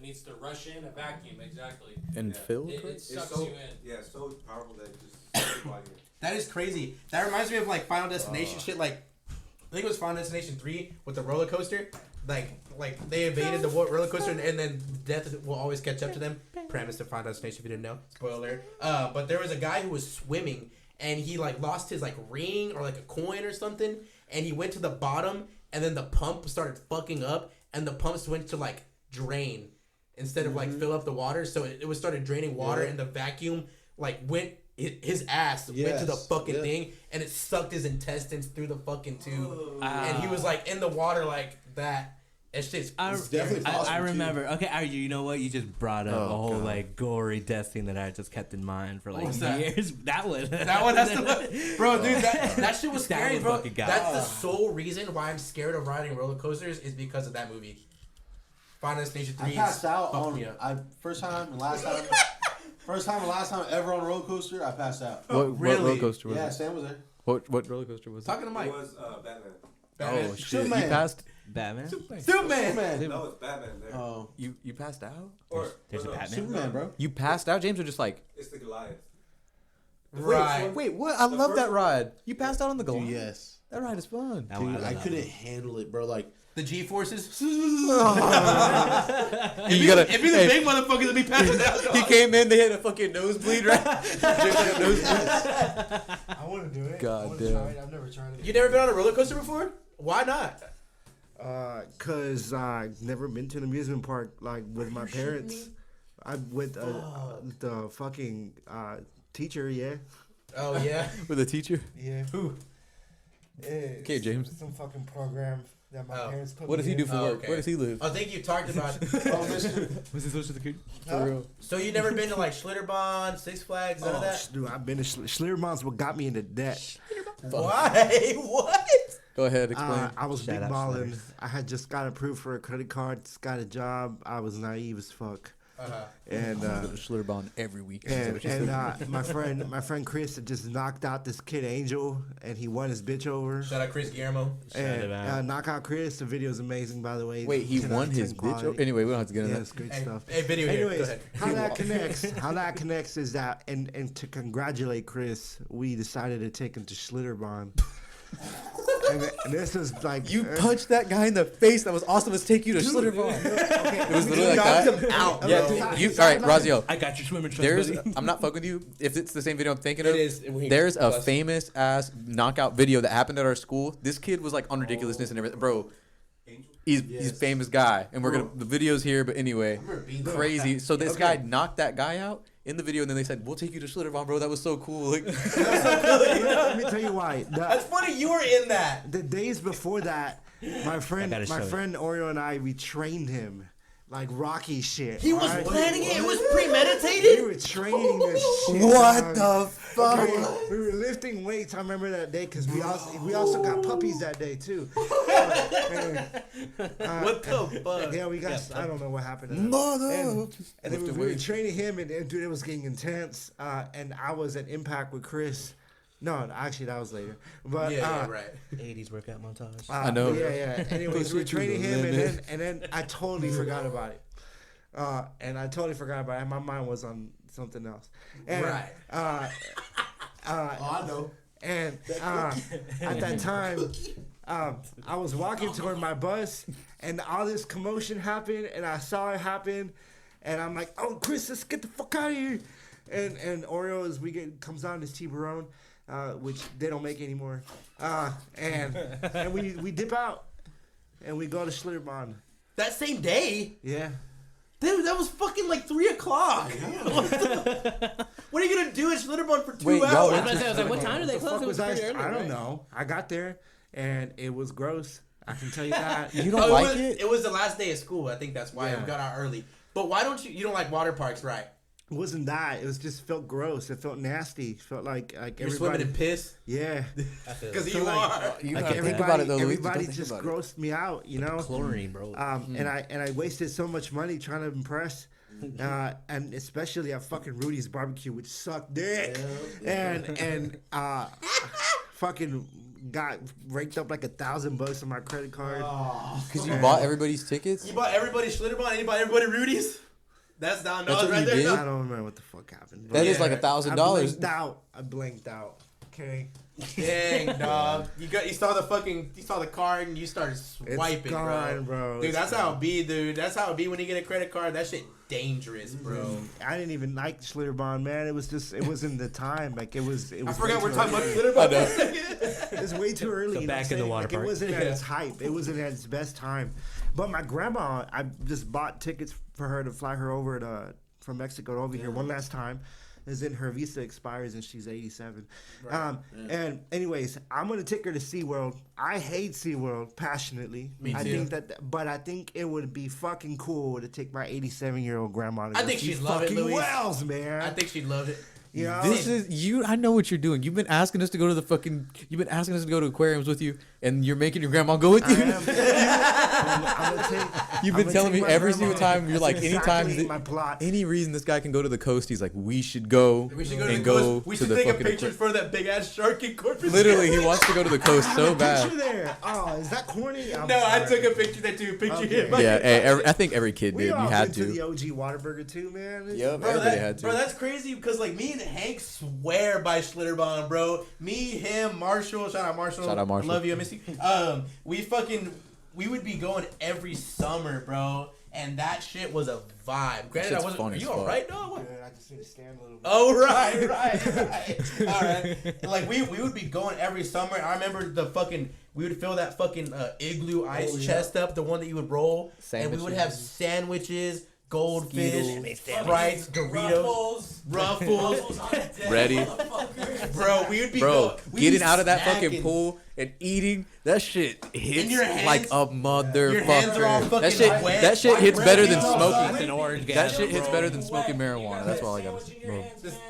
needs to rush in, a vacuum, exactly. And Phil? It sucks so, you in. Yeah, it's so powerful that it just sucks your body in. That is crazy. That reminds me of like Final Destination shit. Like I think it was Final Destination 3 with the roller coaster. Like they evaded the roller coaster and then death will always catch up to them. Premise of Final Destination if you didn't know. Spoiler. But there was a guy who was swimming and he like lost his like ring or like a coin or something, and he went to the bottom and then the pump started fucking up and the pumps went to like drain instead of like fill up the water. So it was started draining water and the vacuum like went. His ass went to the fucking thing and it sucked his intestines through the fucking tube, and he was like in the water like that. It's just definitely possible. I remember. Okay, you know what? You just brought up a whole God. like gory death scene that I just kept in mind for like was that? years. That one. that one has to, bro, dude. That shit was That scary, one bro. fucking got That's me. the sole reason why I'm scared of riding roller coasters is because of that movie. Final Destination 3. I passed out fucked on me up. first time and last time ever on a roller coaster. I passed out. What really? roller coaster was Yeah, it? Sam was there. What roller coaster was it? Talking to It Mike. was Batman. Oh shit! Superman. You passed. Batman. Superman. No, it's Batman there. Oh, You passed out. There's a no, Batman. Superman, bro. You passed out, James, or just like? It's the Goliath. Right. Wait, what? I love that ride. You passed out on the Goliath. Yes. That ride is fun. I Dude, love I that couldn't one. handle it, bro. Like, The G-forces. You gotta. It'd be the big motherfuckers that be passing out. He came in. They had a fucking nosebleed, right? James had a nosebleed. I want to do it. God I wanna damn. try it. I've never tried it. You never been on a roller coaster before? Why not? Cause I've never been to an amusement park like with my parents. I with the fucking teacher. Yeah. Oh yeah. With a teacher. Yeah. Who? Okay, James. Some fucking program that my parents put. What does he do for work? okay. Where does he live? I think you talked about. Was he social security? For real. So you never been to like Schlitterbahn, Six Flags, none of that? Dude, I've been to Schlitterbahns. What got me into debt? Why? What? Go ahead, explain. I was Shout big out balling. Schlitters. I had just got approved for a credit card. Just got a job. I was naive as fuck. And Schlitterbahn every week. my friend Chris had just knocked out this kid Angel, and he won his bitch over. Shout out Chris Guillermo. And him out. Knockout Chris, the video is amazing, by the way. Wait, he 10 won out of his 10 bitch? quality. Anyway, we don't have to get into Yeah, that. it's great Hey, stuff. hey, video here. Go Anyways, ahead. how that connects is that, and to congratulate Chris, we decided to take him to Schlitterbahn. and this is like You punched that guy in the face. That was awesome. Let's take you to Schlitterbahn. Okay, It was literally like that. out. Yeah, bro. you. All right, Raziel. I got your swimming trunks, There's. buddy. I'm not fucking with you. If it's the same video I'm thinking It of, is. When he- there's a plus- famous ass knockout video that happened at our school. This kid was like on ridiculousness and everything, bro. He's a famous guy, and we're gonna the video's here. But anyway, crazy. So this guy knocked that guy out in the video, and then they said, "We'll take you to Schlitterbahn, bro. That was so cool." Like, Let me tell you why. That's funny. You were in that. The days before that, my friend gotta show you. Oreo and I, we trained him like Rocky shit. He was alright? planning it. It was We premeditated. were training this shit. what dog. the fuck? We were lifting weights. I remember that day because we also got puppies that day too. What the fuck? Yeah, we got. I don't know what happened. To them. Mother. And then we were training him, and dude, it was getting intense. And I was at Impact with Chris. No, actually, that was later. But Yeah, right. 80s workout montage. I know. Yeah. Anyways, Push we me were to training the him, limit. and then I totally forgot about it. And I totally forgot about it. My mind was on something else. And, Right. oh, I know. And at that time, I was walking toward my bus, and all this commotion happened, and I saw it happen, and I'm like, "Oh, Chris, let's get the fuck out of here!" And Oreo, as comes on this T-Barone, which they don't make anymore, and we dip out, and we go to Schlitterbahn. That same day, Yeah. dude, that was fucking like 3 o'clock. What are you gonna do at Schlitterbahn for 2 Wait, y'all hours? went I was like, what time do they The close? fuck It was was pretty early, I don't right? know. I got there, and it was gross. I can tell you that. You don't Oh, like it? it? Was the last day of school. I think that's why Yeah. we got out early. But why don't you don't like water parks, right? It wasn't that. It was just felt gross. It felt nasty. It felt like You're swimming everybody. in piss. Yeah. Because So you like, are. You Like gotta think about it though, Luis. Just don't everybody think just about it. grossed me out, you know. Chlorine, bro. And I wasted so much money trying to impress, and especially at fucking Rudy's barbecue, which sucked dick, and fucking got raked up like $1,000 on my credit card. Because you bought everybody's tickets. You bought everybody Schlitterbahn and you bought everybody Rudy's? That's down That's what right you there. did? I don't remember what the fuck happened. That is Yeah. like I $1,000. blinked out. I blinked out. Okay. Dang, dog. You saw the card and you started It's swiping, gone, bro. Dude, It's that's how it be, dude. That's how it be when you get a credit card. That shit dangerous, bro. I didn't even like Schlitterbahn, man. It was just, it wasn't the time. Like it was. I way forgot we're too talking about early. Schlitterbahn. It was way too early. So you know back what in the I'm water saying? park. It wasn't at its hype. It wasn't at its best time. But my grandma, I just bought tickets for her to fly her over from Mexico over here one last time. Is in her visa expires and she's 87. And anyways, I'm gonna take her to SeaWorld. I hate SeaWorld passionately. Me I too. think but I think it would be fucking cool to take my 87-year-old grandma to I go think see she'd love it, fucking Luis. Wells, man. I think she'd love it. you know, This is you. I know what you're doing. You've been asking us to go to the fucking. You've been asking us to go to aquariums with you, and you're making your grandma go with you. You've been telling me every single time. You're like, anytime, any reason this guy can go to the coast, he's like, we should go. We should go and to the go coast. We to should the take a fucking picture for that big ass shark in Corpus. Literally, he wants to go to the coast so bad. Picture there. Oh, is that corny? I took a picture there too. Picture him. Yeah, I think every kid did. You had to. The OG Whataburger too, man. Yep, everybody had to. Bro, that's crazy because like me and Hank swear by Schlitterbahn, bro. Me, him, Marshall. Shout out Marshall. Shout out Marshall. Love you, I miss you. We would be going every summer, bro. And that shit was a vibe. Granted, I wasn't. Are you all right, dog? I just need to stand a little bit. Oh, right. All right. Like we would be going every summer. I remember we would fill that fucking igloo ice chest up, the one that you would roll, and we would have sandwiches, goldfish, Sprites, Doritos, Ruffles, ready. Bro, we would be getting out of that fucking pool and eating that shit hits like a motherfucker. That shit hits better than smoking. That shit hits better than smoking marijuana. That's all I got.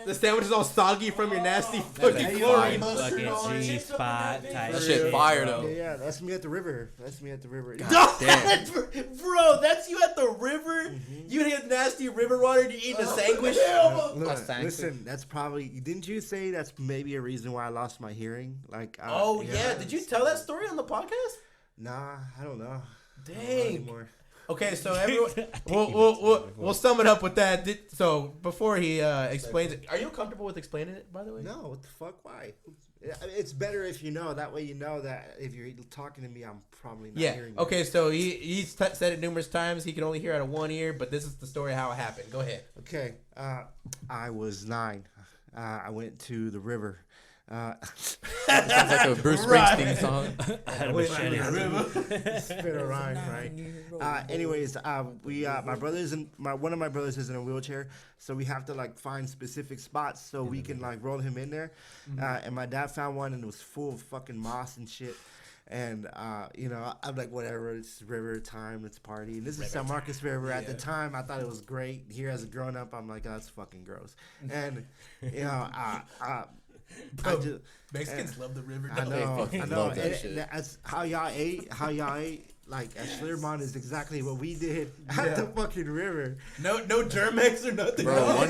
The sandwich is all soggy from your nasty fucking chlorine. Fucking G-spot type. That shit fire though. Yeah, that's me at the river. God damn. Bro, that's you at the river? Mm-hmm. You get nasty river water and you eat a sandwich? Listen, that's probably... Didn't you say that's maybe a reason why I lost my hearing? Like, yeah. Did you tell that story on the podcast? Nah, I don't know. Dang. Okay, so everyone, we'll sum it up with that. So before he explains it, are you comfortable with explaining it? By the way, no. What the fuck? Why? It's better if you know. That way you know that if you're talking to me, I'm probably not hearing. Okay, so he's said it numerous times. He can only hear out of one ear, but this is the story how it happened. Go ahead. Okay, I was 9. I went to the river. Sounds like a Bruce Springsteen song. Spit a rhyme, right? Anyways, my brothers and one of my brothers is in a wheelchair, so we have to like find specific spots so we can like roll him in there. And my dad found one and it was full of fucking moss and shit. And I'm like, whatever, it's river time, let's party. And this is San Marcos River. At the time, I thought it was great. Here as a grown up, I'm like, oh, that's fucking gross. And Mexicans love the river. I know. Love that shit. That's how y'all ate. Like at Schlitterbahn is exactly what we did at the fucking river. No Germex or nothing. Bro,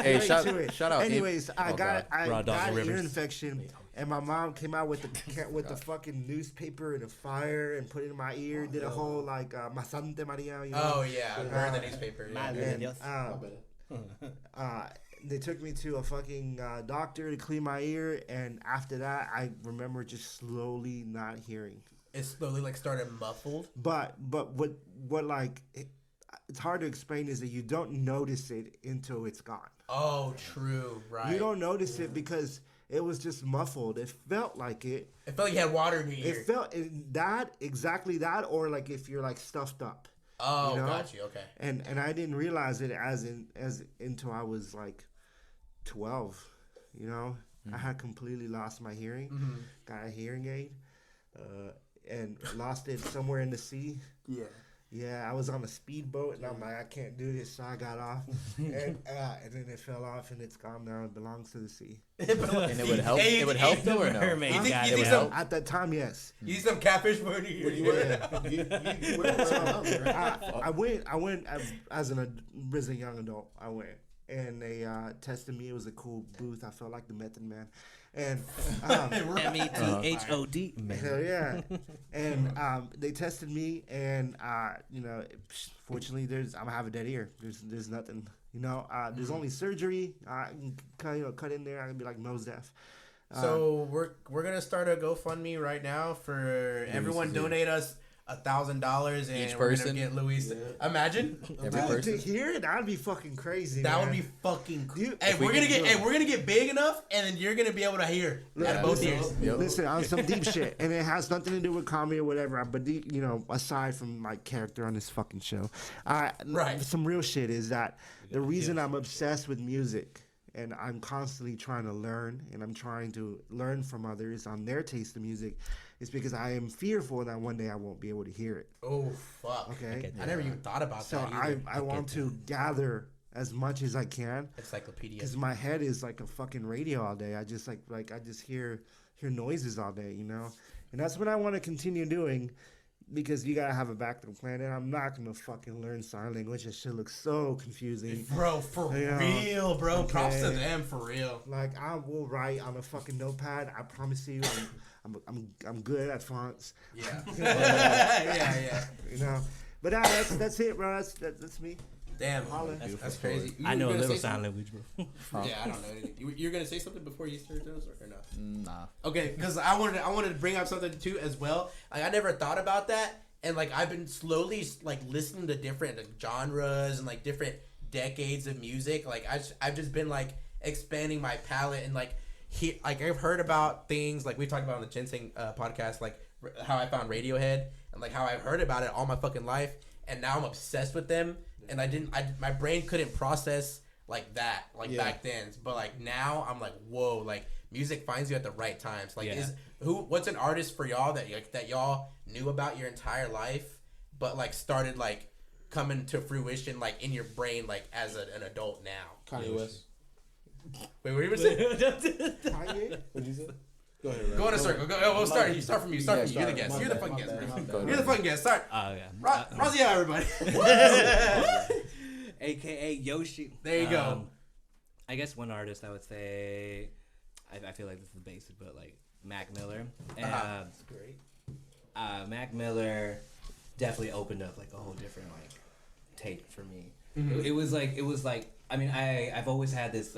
hey, shout out. Anyways, I got an ear infection, and my mom came out with the fucking newspaper and a fire and put it in my ear. Did a whole like Masante Maria. You know? Oh yeah, I heard the newspaper. They took me to a fucking doctor to clean my ear, and after that, I remember just slowly not hearing. It slowly like started muffled. But what like it's hard to explain is that you don't notice it until it's gone. Oh, true, right. You don't notice it because it was just muffled. It felt like it. It felt like you had water in your ear. It felt exactly that, or like if you're like stuffed up. Oh, you know? Got you. Okay. And I didn't realize it until I was like 12. You know, I had completely lost my hearing. Got a hearing aid, and lost it somewhere in the sea. Yeah, I was on a speedboat, and I'm like, I can't do this, so I got off, and then it fell off, and it's gone now. It belongs to the sea. And it would help. It would help though, or no? At that time, yes. You need some catfish for you. I went as a young adult. I went, and they tested me. It was a cool booth. I felt like the Method Man. And METHOD. Hell yeah. And they tested me, and fortunately, I'm gonna have a dead ear. There's nothing. There's only surgery. I can cut in there. I can be like nose deaf. So we're gonna start a GoFundMe right now for everyone. Donate us $1,000 and each person. We're gonna get Luis. Imagine every person to hear it. That'd be fucking crazy. That man. would be fucking cool. We're gonna get big enough, and then you're gonna be able to hear out of both ears. Listen, on some deep shit, and it has nothing to do with comedy or whatever. But aside from my character on this fucking show, some real shit is that the reason I'm obsessed with music. And I'm constantly trying to learn, and I'm trying to learn from others on their taste of music, is because I am fearful that one day I won't be able to hear it. Oh, fuck. Okay. I never even thought about that. So I want to gather as much as I can. Encyclopedia. Because my head is like a fucking radio all day. I just I just hear noises all day, And that's what I want to continue doing because you got to have a backup plan. And I'm not going to fucking learn sign language. That shit looks so confusing. Bro, for real, bro. Okay. Props to them, for real. Like, I will write on a fucking notepad. I promise you, I'm good at fonts. Yeah. Yeah. You know, but that's it, bro. That's me. Damn, that's crazy. I know a little sign language, bro. Yeah, I don't know anything. You're gonna say something before you start those or no? Nah. Okay, because I wanted to bring up something too as well. Like I never thought about that, and like I've been slowly like listening to different genres and like different decades of music. Like I've just been like expanding my palette and like I've heard about things like we talked about on the Ginseng podcast, like how I found Radiohead and like how I've heard about it all my fucking life, and now I'm obsessed with them. And my brain couldn't process like that, back then. But like now, I'm like, whoa, like music finds you at the right times. Like, what's an artist for y'all that y'all knew about your entire life, but like started like coming to fruition like in your brain like as an adult now? Kanye West. Wait, what did you say? Kanye? What'd you say? Go ahead, Ray. Go in a circle. Go. We'll start. You start from you. You're the guest. You're the fucking guest. You're the fucking guest. Start. Raziel, everybody. AKA Yoshi. There you go. I guess one artist I would say, I feel like this is basic, but like Mac Miller. And, That's great. Mac Miller definitely opened up like a whole different like take for me. Mm-hmm. It was like I mean I've always had this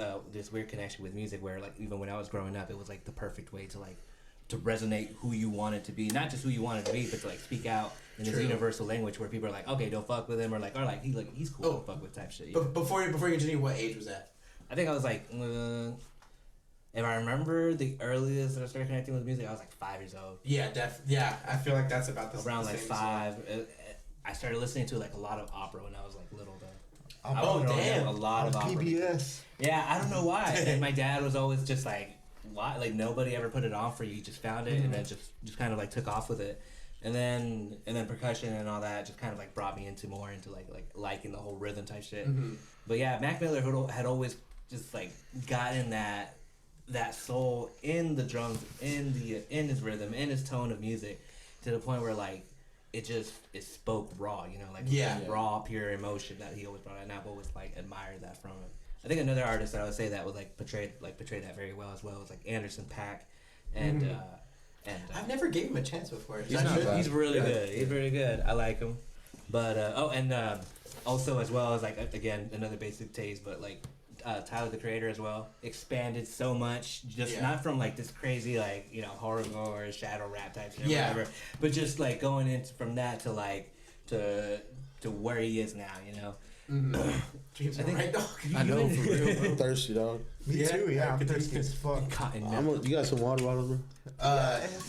weird connection with music where like even when I was growing up it was like the perfect way to resonate who you wanted to be, not just who you wanted to be, but to like speak out in this universal language where people are like, okay, don't fuck with him, or like he's cool, don't fuck with type shit. But before you continue, what age was that? I think I was like, if I remember the earliest that I started connecting with music, I was like 5 years old. Yeah, yeah. I feel like that's about around like 5. I started listening to like a lot of opera when I was like little though. Oh damn! A lot of opera. PBS. Yeah, I don't know why. And my dad was always just like, why? Like nobody ever put it on for you. You just found it and then just kind of like took off with it. And then percussion and all that just kind of like brought me into like liking the whole rhythm type shit. Mm-hmm. But yeah, Mac Miller had always just like gotten that soul in the drums, in his rhythm, in his tone of music, to the point where like it spoke raw, you know, like raw, pure emotion that he always brought out. And I've always like admired that from him. I think another artist that I would say that would like portray that very well as well is like Anderson .Paak, and and I've never gave him a chance before. He's really good. He's really good. I like him. But also as well as like again another basic taste, but like Tyler the Creator as well expanded so much, just not from like this crazy like horrorcore or shadow rap type shit, whatever, but just like going into from that to like to where he is now, you know. Dreams, I think, right, dog. I know, for real, bro. I'm thirsty, dog. Me too, yeah. I'm thirsty as fuck. You got some water bottles, bro?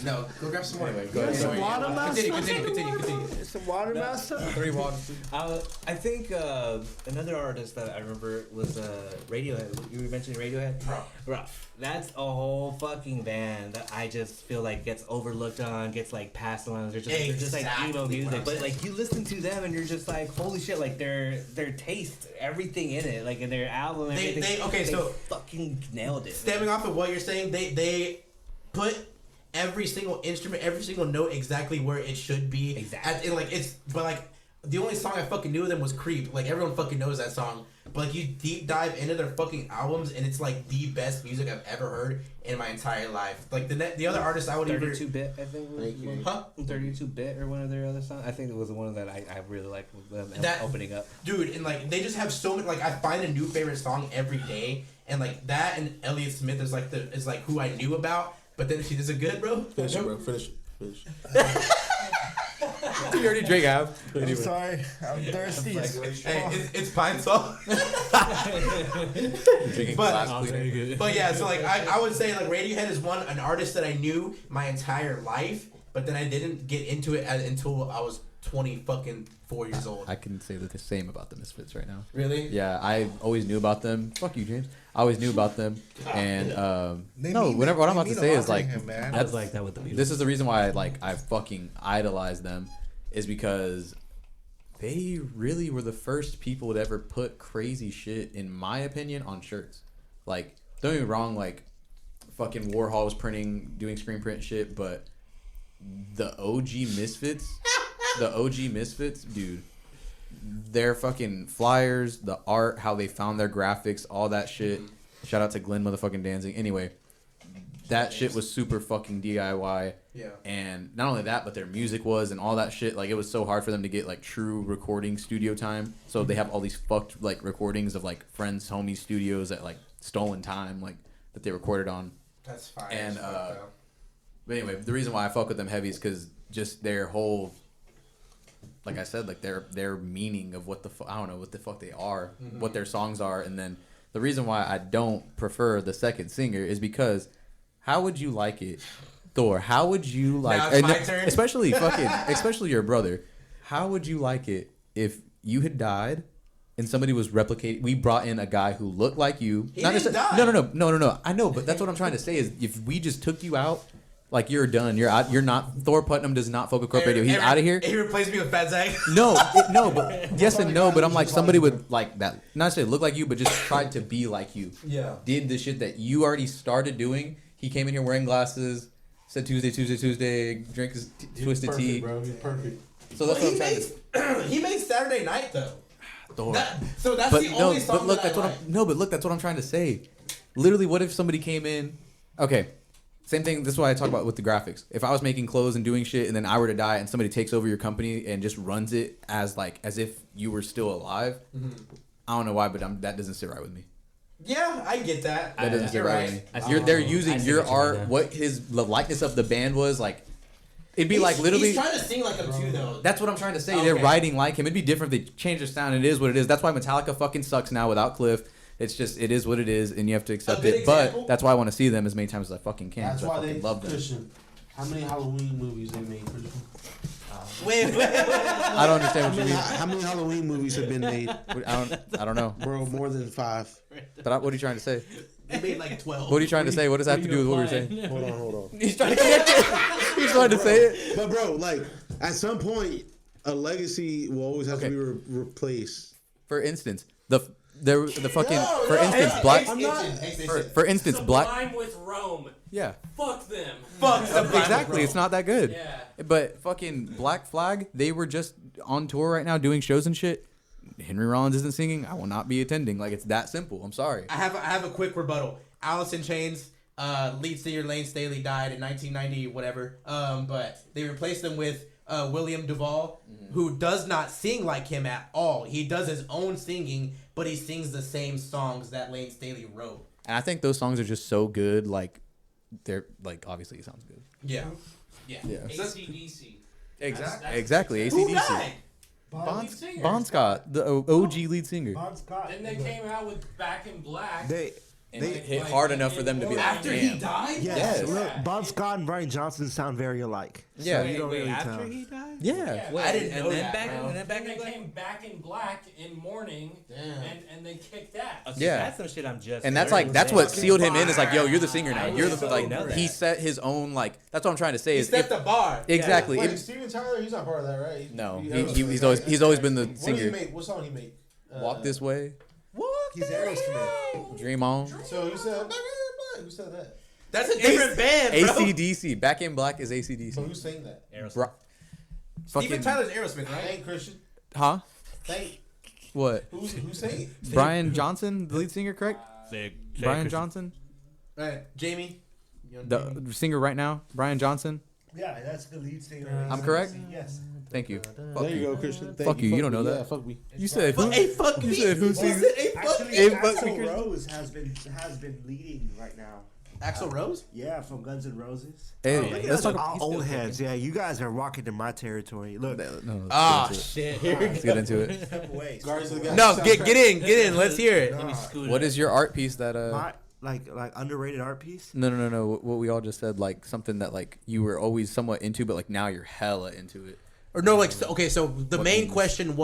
No. Go grab some water. Anyway, go ahead. Some water, master? Continue. Some water, master? 3 waters. I think another artist that I remember was Radiohead. You were mentioning Radiohead? Bro, that's a whole fucking band that I just feel like gets overlooked on, gets like passed on. They're just like emo music. But like you listen to them and you're just like, holy shit, like their taste, everything in it, like in their album, everything. They fucking nailed it. Stemming off of what you're saying, they put every single instrument, every single note exactly where it should be. Exactly. But the only song I fucking knew of them was Creep. Like everyone fucking knows that song. But like you deep dive into their fucking albums and it's like the best music I've ever heard in my entire life. Like the other artists I would 32-bit, I think. Was 32-bit or one of their other songs. I think it was the one that I really liked with them opening up. Dude, and like they just have so many. Like I find a new favorite song every day, and like that and Elliott Smith is like who I knew about. But then is it good, bro? Finish it, bro. Finish. You already drank half. I'm sorry. I'm thirsty. Hey, it's Pine Sol. But yeah, so like I would say like Radiohead is an artist that I knew my entire life, but then I didn't get into it until I was 24 years old. I can say the same about the Misfits right now. Really? Yeah, I always knew about them. Fuck you, James. I always knew about them, and what I'm about to say is like, I was like that with the Beatles. This is the reason why I fucking idolize them, is because they really were the first people to ever put crazy shit, in my opinion, on shirts. Like, don't get me wrong, like, fucking Warhol was doing screen print shit, but the OG Misfits, dude. Their fucking flyers, the art, how they found their graphics, all that shit. Shout out to Glenn motherfucking Danzig. Anyway, that shit was super fucking DIY. Yeah. And not only that, but their music was and all that shit. Like, it was so hard for them to get, like, true recording studio time. So they have all these fucked, like, recordings of, like, friends, homies studios at, like, stolen time, like, that they recorded on. That's fine. And, but anyway, the reason why I fuck with them heavy is because just their whole, like I said, like, their meaning of what the I don't know what the fuck they are, what their songs are. And then the reason why I don't prefer the second singer is because how would you like it, Thor? How would you like, now it's my turn. especially your brother? How would you like it if you had died and somebody was replicating? We brought in a guy who looked like you. He didn't die. No. I know, but that's what I'm trying to say is if we just took you out, like you're done. You're out. You're not. Thor Putnam does not fuck with Corp Radio. He's out of here. He replaced me with Fat Zach. No, but yes and no. But I'm like somebody would like that. Not necessarily look like you, but just tried to be like you. Yeah. Did the shit that you already started doing. He came in here wearing glasses. Said Tuesday. Drink his twisted perfect, tea. bro. He's perfect. So that's what I'm trying to. He made Saturday Night though. Thor. So that's the only song look, that I like. but look, that's what I'm trying to say. Literally, what if somebody came in? Okay, same thing. This is what I talk about with the graphics. If I was making clothes and doing shit, and then I were to die, and somebody takes over your company and just runs it as if you were still alive, I don't know why, but that doesn't sit right with me. Yeah, I get that. That doesn't sit right with me. They're using I see your what you mean art, now. what the likeness of the band was like. It'd be like literally. He's trying to sing like him too, though. That's what I'm trying to say. Okay. They're writing like him. It'd be different if they change their sound. And it is what it is. That's why Metallica fucking sucks now without Cliff. It's just it is what it is, and you have to accept good it. example? But that's why I want to see them as many times as I fucking can. That's so I why they fucking love them. Christian. How many Halloween movies they made? Christian? Wait. I don't understand what you mean. How many Halloween movies have been made, I don't know. bro? More than 5. But what are you trying to say? They made like 12. What are you trying to say? What does that have to do with what we were saying? Hold on. He's trying to connect it. He's trying to say it. But bro, like at some point, a legacy will always have to be replaced. For instance, the fucking for instance black. For instance, black. Sublime with Rome. Yeah. Fuck them. Exactly. It's not that good. Yeah. But fucking Black Flag, they were just on tour right now doing shows and shit. Henry Rollins isn't singing. I will not be attending. Like, it's that simple. I'm sorry. I have a quick rebuttal. Alice in Chains, lead singer Lane Staley died in 1990, whatever. But they replaced him with William Duvall, who does not sing like him at all. He does his own singing, but he sings the same songs that Lane Staley wrote. And I think those songs are just so good. Like, they're like obviously it sounds good. Yeah. AC/DC. Exactly. Who AC/DC. died? Bon Scott, the OG lead singer. Bon Scott. Then they came out with Back in Black. They hit hard enough for them to be like, After damn. he died? yes. Yes. Look, Bon Scott and Brian Johnson sound very alike. Yeah. So you don't really after tell. he died? Yeah. I didn't know that. Then they came Back in Black in Mourning, and they kicked that. Yeah. That's some shit I'm just. And that's learning like that's today. what sealed him in. Is like, yo, you're the singer now. I You're the didn't like know that. he set his own like. That's what I'm trying to say. He Is set the bar. exactly. Wait, Steven Tyler, he's not part of that, right? No, Aerosmith, he's right? always been the What did he singer. make? What song he made? Walk This Way, He's Aerosmith. Dream On, So who said that? That's a different band, bro. AC/DC. Back in Black is So AC/DC. who sang that? Bro- Steven fucking Tyler's Aerosmith, right? Thank Christian. huh? Thank What? who sang it? Brian Johnson, the lead singer, correct? Brian Johnson, Right. Jamie. the singer right now. Brian Johnson. Yeah, that's the lead singer. I'm correct? Yes. Thank you. There you go, Christian. Fuck you. You don't know Yeah, that. fuck me. You said who? Hey, fuck You me. said who sings? Actually, Hey, fuck Axl me, Rose has been leading right now. Axl Rose? Yeah, from Guns N' Roses. Hey, let's talk about old heads. Yeah, you guys are walking in my territory. Look, No, Oh, let's shit. get into it. step away. Guardians of the No, Galaxy get in. Let's hear it. Nah, What is your art piece that my, like underrated art piece? No. What we all just said, like something that like you were always somewhat into, but like now you're hella into it. Or no, like, okay, so the main question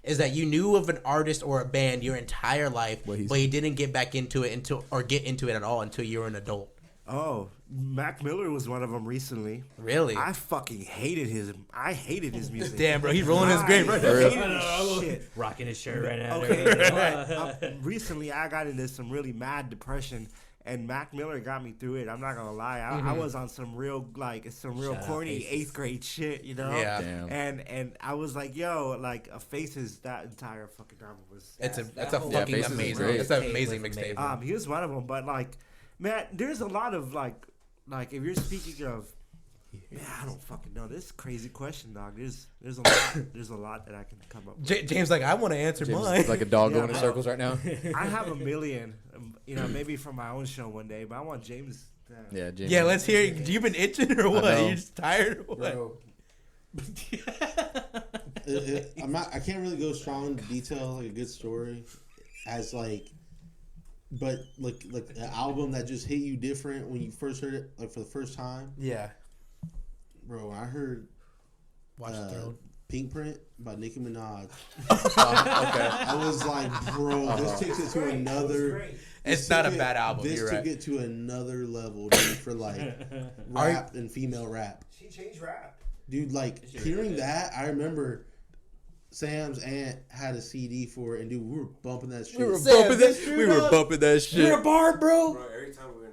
is that you knew of an artist or a band your entire life, What he's- but you didn't get back into it get into it at all until you were an adult. Oh, Mac Miller was one of them recently. Really? I fucking hated his. I hated his music. Damn, bro, he's rolling his grave right I now. hated his shit. Rocking his shirt right now. Okay, but, recently I got into some really mad depression, And Mac Miller got me through it. I'm not gonna lie. I was on some real corny 8th grade shit, you know. Yeah. Damn. And I was like, yo, like Faces. That entire fucking album was. It's a fucking Faces is amazing. great. It's an amazing mixtape. He was one of them. But like, man, there's a lot of like if you're speaking of. Man, I don't fucking know. This is a crazy question, dog. There's a lot. There's a lot that I can come up with. James like I want to answer James mine. is like a dog Yeah, going in bro. circles right now. I have a million, maybe for my own show one day. But I want James. Yeah, James. Yeah, let's hear it. You've been itching or what? know. You're just tired or what? Bro. I can't really go strong into detail like a good story, as but like an album that just hit you different when you first heard it, like for the first time. Yeah. Bro, I heard Watch the Throne. Pink Print by Nicki Minaj. Okay. I was like, bro, this takes it to another. It's not a bad album. This You're took right. it to another level, dude, for like rap and female rap. She changed rap. Dude, like hearing that, I remember Sam's aunt had a CD for it, and dude, we were bumping that shit. We were bumping that shit. You're a bar, bro. Bro, every time we're in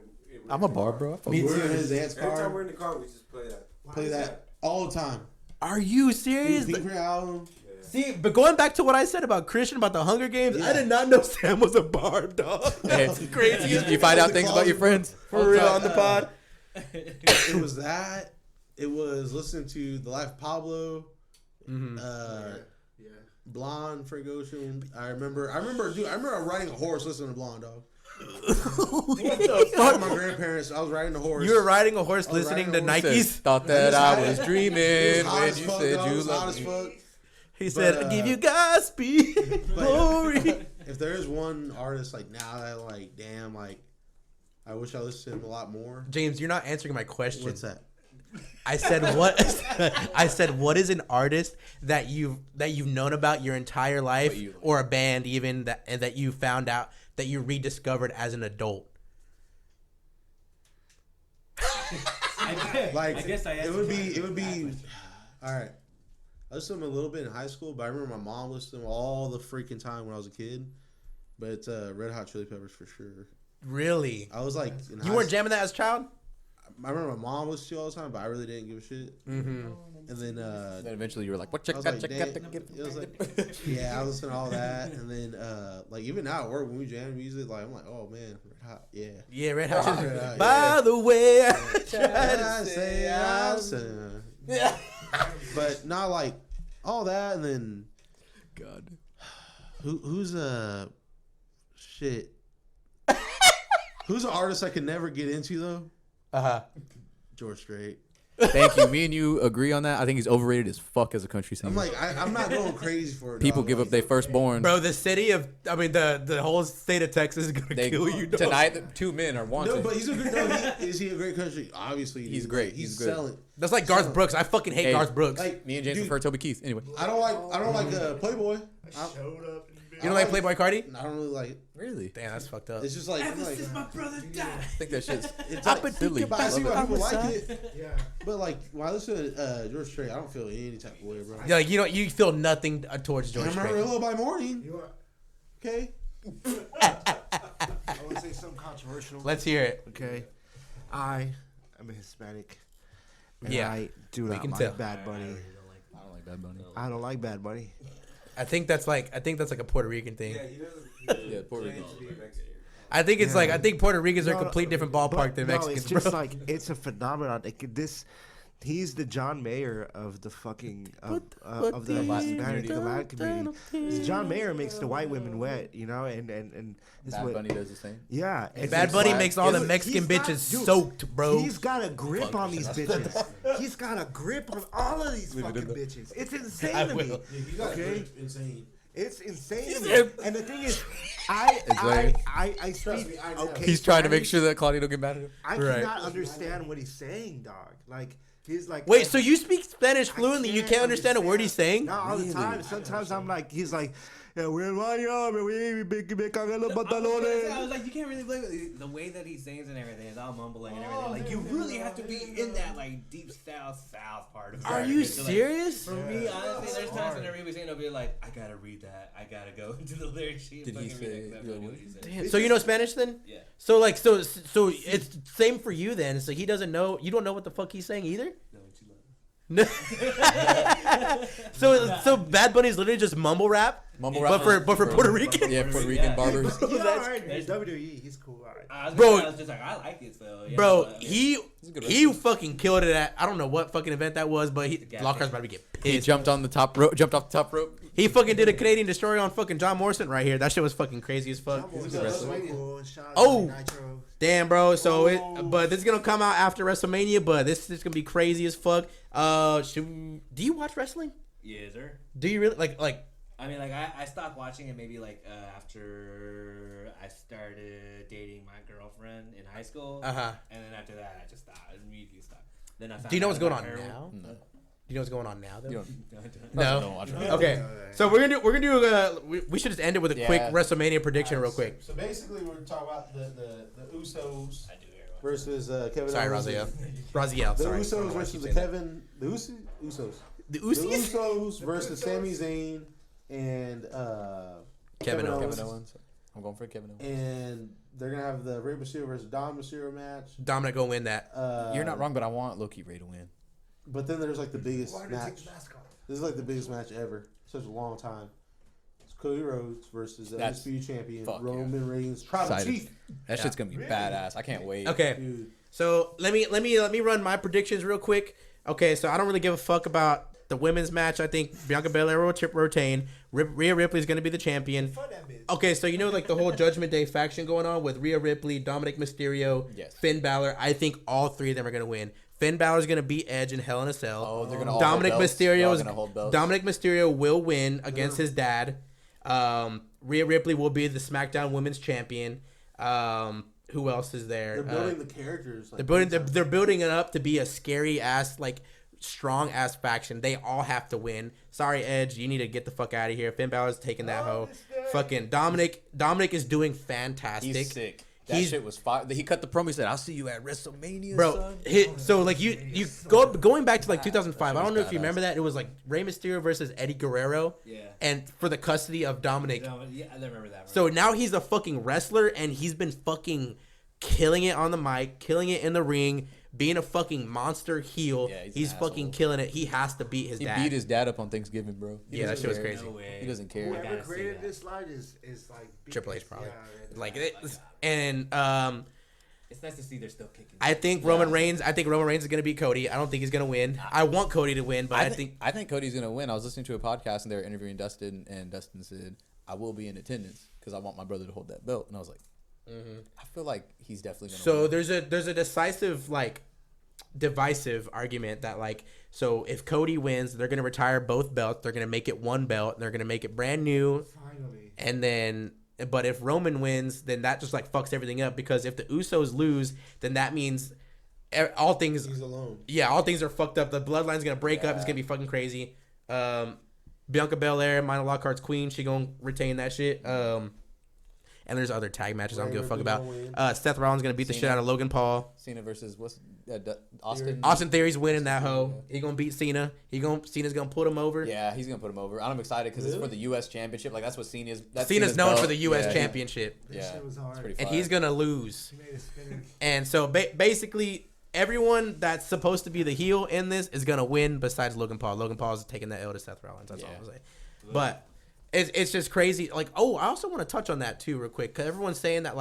I'm a bar, bro. We were in his aunt's every time car. we're in the car, we just play that. Play that all the time. Are you Dude, serious? Pink Print album. See, but going back to what I said about Christian about the Hunger Games, I did not know Sam was a bar dog. Hey, That's crazy. you find out things about your friends. For real on the pod. It was that. It was listening to The Life of Pablo. Blonde, Frank Ocean. I remember, dude. I remember riding a horse listening to Blonde, dog. What the fuck? My grandparents. I was riding a horse. You were riding a horse listening to riding a Nikes? Thought that I was It dreaming was hot when as you fuck, said dog. It you was hot loved as me. fuck. He said, I give you Godspeed, glory. If there's one artist like now that like, damn, like, I wish I listened to him a lot more. James, you're not answering my question. What's that? I said what? I said what is an artist that you've known about your entire life, or a band even that you found out that you rediscovered as an adult? Like, I guess I it would be. All right. I listened to him a little bit in high school, but I remember my mom listened to him all the freaking time when I was a kid. But it's Red Hot Chili Peppers for sure. Really? I was like, in You weren't jamming that as a child? I remember my mom listened to it all the time, but I really didn't give a shit. Mm-hmm. And then Then eventually you were like, what I check was that like, check damn, that it was like, yeah, I listened to all that, and then like even now at work when we jam music, like I'm like, oh man, Red Hot, yeah. Yeah, Red Hot Chili Red Peppers. Hot, By yeah. the way, I I tried to say I'll I'm... say. But not like all that, and then God. who's shit. Who's an artist I could never get into though? Uh-huh. George Strait. Thank you. Me and you agree on that. I think he's overrated as fuck as a country singer. I'm like, I'm not going crazy for it. People dog. give up their firstborn. Bro, the whole state of Texas is gonna They, kill you. Dog. tonight, the two men are wanted. No, but he's a good. No, is he a great country? Obviously, He's great. He's He's good. selling. That's like Garth Brooks. I fucking hate Hey, Garth Brooks. Like Me and James dude, prefer Toby Keith. Anyway. I don't like Playboy. Showed up. You don't like Playboy Cardi? I don't really like it. Really? Damn, that's fucked up. It's just like, I'm like brother died. I think that shit's it's I've like, been silly. but I see why people like Homicide. it. Yeah. But like when I listen to George Strait, I don't feel any type of way, bro. Yeah, like you feel nothing towards George I'm Strait. Amarillo by morning. You are. Okay. I want to say something controversial. Let's hear it. Okay. I am a Hispanic. And Yeah, I do we not can like tell. Bad Bunny. I don't like Bad Bunny. I don't like Bad Bunny. I think that's like a Puerto Rican thing. Yeah, he doesn't. Yeah, Puerto Rican. I think it's Yeah. like I think Puerto Ricans are a No, complete different ballpark than no, Mexicans, it's just bro. like it's a phenomenon. He's the John Mayer of the fucking of the Latin Latin community. community. John Mayer makes the white women wet, you know, and this Bad what, Bunny does the same. yeah. and Bad it's Bunny like- makes all the he's Mexican got- bitches dude, soaked, bro. He's got a grip on these bitches. He's got a grip on all of these Leave it in fucking there. bitches. It's insane I to me. will. Okay. Insane. It's insane to me. And the thing is, I speak. Okay. He's trying to make Spanish. sure that Claudia don't get mad at him. I Right. cannot understand what he's saying, dog. Like he's like. Wait, so you speak Spanish fluently? You can't understand a word he's saying? Not all the time. Sometimes I'm like, he's like, Where's my arm? Me cagan los I pantalones. was like, you can't really blame it. The way that he sings and everything is all mumbling and everything. Like, you really have to be in that, like, deep south part of it. Are you So, like, serious? for me, honestly, there's times when I read saying, I'll be like, I gotta read that. I gotta go into the lyric sheet. Did he fucking say- read exactly yeah, what what- he said. Damn. So you know Spanish then? Yeah. So like so it's same for you then. So he doesn't know. You don't know what the fuck he's saying either. No, No. so Bad Bunny's literally just mumble rap. Mumble But rap for Puerto Rican. Yeah, Puerto Rican barbers. He's alright. He's WWE. He's cool. Alright. I Bro. was just like, I like it, so. Yeah, Bro, but, he a good fucking killed it at I don't know what fucking event that was, but Lockhart's about to get He pissed. jumped off the top rope. He fucking did a Canadian Destroyer on fucking John Morrison right here. That shit was fucking crazy as fuck. Oh. Damn, bro. So but this is gonna come out after WrestleMania, but this is gonna be crazy as fuck. Do you watch wrestling? Yeah, sir. Do you really like? I mean, like, I stopped watching it maybe, like, after I started dating my girlfriend in high school. Uh-huh. And then after that, I just stopped. I immediately stopped. Then I found Do you know out what's going about on her. now? No. Do you know what's going on now though? You don't. No. Don't watch it. Okay. So we're gonna do we should just end it with a quick Yeah. WrestleMania prediction real quick. So basically, we're talking about the Usos I do hear about versus Kevin. Sorry, Owens. Raziel. Raziel. The Sorry. Usos versus the Kevin. The Usos. The The Usos. Usos versus Sami Zayn and Kevin Owens. Kevin Owens. I'm going for Kevin Owens. And they're gonna have the Rey Mysterio versus Dom Mysterio match. Dominic gonna win that. You're not wrong, but I want Low-Key Ray to win. But then there's like the biggest match. This is like the biggest match ever. Such a long time. It's Cody Rhodes versus the That's- Undisputed Champion fuck Roman Reigns, Tribal Excited. Chief. That shit's gonna be badass. I can't wait. Okay. Dude, So let me run my predictions real quick. Okay, so I don't really give a fuck about the women's match. I think Bianca Belair will retain. Rhea Ripley is going to be the champion. Okay, so you know like the whole Judgment Day faction going on with Rhea Ripley, Dominic Mysterio, Yes. Finn Balor. I think all three of them are going to win. Finn Balor is going to beat Edge in Hell in a Cell. Oh, they're gonna all Dominic hold belts? Mysterio They're all is gonna hold belts? Dominic Mysterio will win against his dad. Rhea Ripley will be the SmackDown Women's Champion. Who else is there? they're building the characters. Like, They're building it up to be a scary ass, like strong ass faction. They all have to win. Sorry, Edge, you need to get the fuck out of here. Finn Balor's taking that hoe. Fucking Dominic is doing fantastic. He's sick. That shit was fire. He cut the promo. He said, "I'll see you at WrestleMania, Bro, son." so like you going back to like 2005. I don't know if you badass. remember that. It was like Rey Mysterio versus Eddie Guerrero. Yeah. And for the custody of Dominic. Yeah, I remember that. So now he's a fucking wrestler and he's been fucking killing it on the mic, killing it in the ring, being a fucking monster heel. Yeah, he's he's an fucking asshole. killing it. He has to beat his He dad. beat his dad up on Thanksgiving, bro. He Yeah, that doesn't shit was care. crazy. No way. He doesn't care. Whoever gotta see created that. this line is like Triple H probably. Yeah, Like it, and It's nice to see they're still kicking. I think Roman Reigns is gonna beat Cody. I don't think he's gonna win. I want Cody to win, but I think I think Cody's gonna win. I was listening to a podcast and they were interviewing Dustin, and Dustin said, "I will be in attendance because I want my brother to hold that belt." And I was like, I feel like he's definitely gonna. so. win. There's a decisive divisive argument that so if Cody wins, they're gonna retire both belts. They're gonna make it one belt. They're gonna make it brand new. Finally. And then, but if Roman wins, then that just fucks everything up because if the Usos lose, then that means all things. he's alone. Yeah, all things are fucked up. The bloodline's gonna break up. It's gonna be fucking crazy. Bianca Belair, Mina Lockhart's queen. She gonna retain that shit. And there's other tag matches I don't give a fuck about. Seth Rollins gonna beat the shit out of Logan Paul. Cena versus Austin. Austin Theory's winning that hoe. He gonna beat Cena. Cena's gonna put him over. Yeah, he's gonna put him over. I'm excited because it's for the U.S. Championship. Like that's what Cena's. That's Cena's known belt. for the U.S. Yeah, Championship, Yeah, shit was hard. it's pretty and fire. he's gonna lose. He made a spinner. And so basically, everyone that's supposed to be the heel in this is gonna win, besides Logan Paul. Logan Paul's taking that L to Seth Rollins. That's all I'm saying. But it's just crazy. I also want to touch on that too, real quick, because everyone's saying that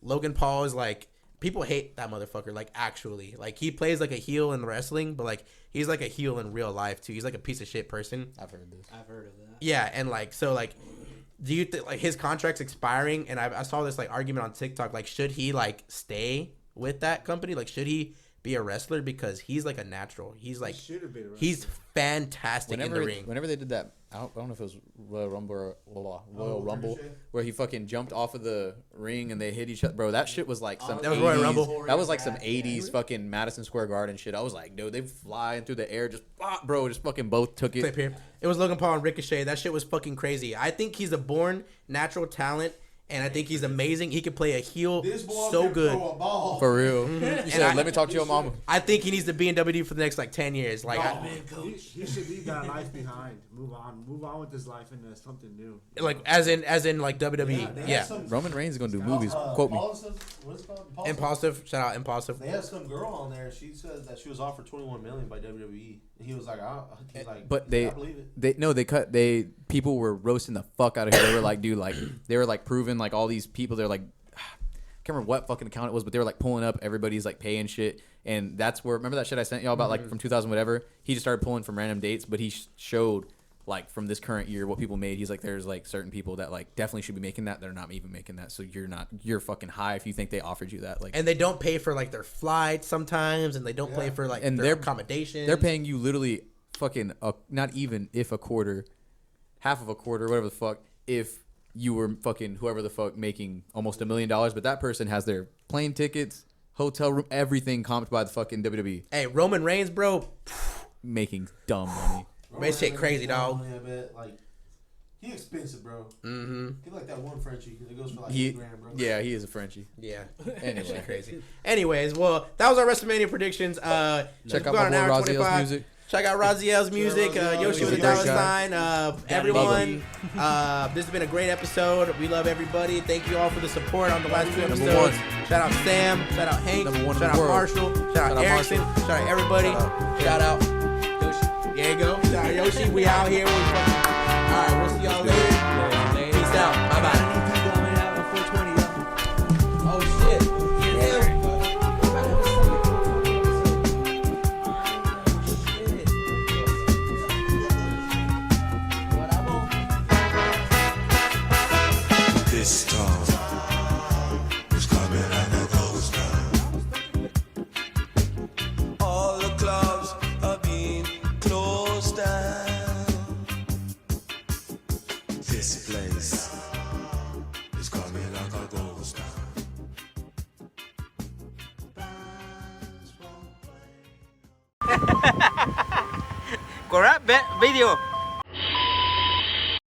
Logan Paul is people hate that motherfucker. Actually, he plays like a heel in wrestling, but he's like a heel in real life too. He's like a piece of shit person. I've heard this. I've heard of that. Yeah, and do you think his contract's expiring? And I saw this argument on TikTok. Should he stay with that company? Should he be a wrestler because he's like a natural. He's like should have been a wrestler. he's fantastic in the ring. Whenever they did that, I don't know if it was Royal Rumble, where he fucking jumped off of the ring and they hit each other. Bro, that shit was like some. That was Royal Rumble. That was like some 80s fucking Madison Square Garden shit. I was like, dude, they flying through the air, just fucking both took it. It was Logan Paul and Ricochet. That shit was fucking crazy. I think he's a born natural talent. And I think he's amazing. He can play a heel so good. For real. You said, let me talk to your mama. I think he needs to be in WWE for the next like 10 years. Like, he should leave that life behind. Move on with his life into something new. Like as in like WWE. Yeah. Roman Reigns is gonna do movies. Quote me. What's it called? Impulsive. Shout out Impulsive. They had some girl on there. She said that she was offered $21 million by WWE. And he was like, but I believe it. People were roasting the fuck out of him. They were like, dude, like they were like proving like all these people. They're like, I can't remember what fucking account it was, but they were like pulling up everybody's like pay and shit. And that's where, remember that shit I sent y'all about like from 2000 whatever. He just started pulling from random dates, but he showed like from this current year what people made. He's like, there's like certain people that like definitely should be making that. They're not even making that. So you're fucking high if you think they offered you that. Like, and they don't pay for like their flights sometimes, and they don't pay for like their accommodations. They're paying you literally fucking not even if a quarter, half of a quarter, whatever the fuck, if you were fucking whoever the fuck making almost $1 million, but that person has their plane tickets, hotel room, everything comped by the fucking WWE. Hey, Roman Reigns, bro, making dumb money. Man, shit crazy, dog. Like, he expensive, bro. Mm-hmm. He like that one Frenchie. It goes for like $8 grand, bro. Yeah, he is a Frenchie. Yeah. Anyway, crazy. Anyways, well, that was our WrestleMania predictions. Check out my boy Raziel's music. Check out Raziel's music. Yoshi with a dollar sign. Everyone, this has been a great episode. We love everybody. Thank you all for the support on the last 2 episodes. Shout out Sam. Shout out Hank. Shout out Marshall. Shout out Erickson. Shout out everybody. Shout out Yoshi. There you go. Shout out Yoshi. We out here. All right, we'll see y'all later. Peace out. Bye bye. This storm is coming and it goes down. All the clubs are being closed down. This place is coming like a ghost town. Correct video.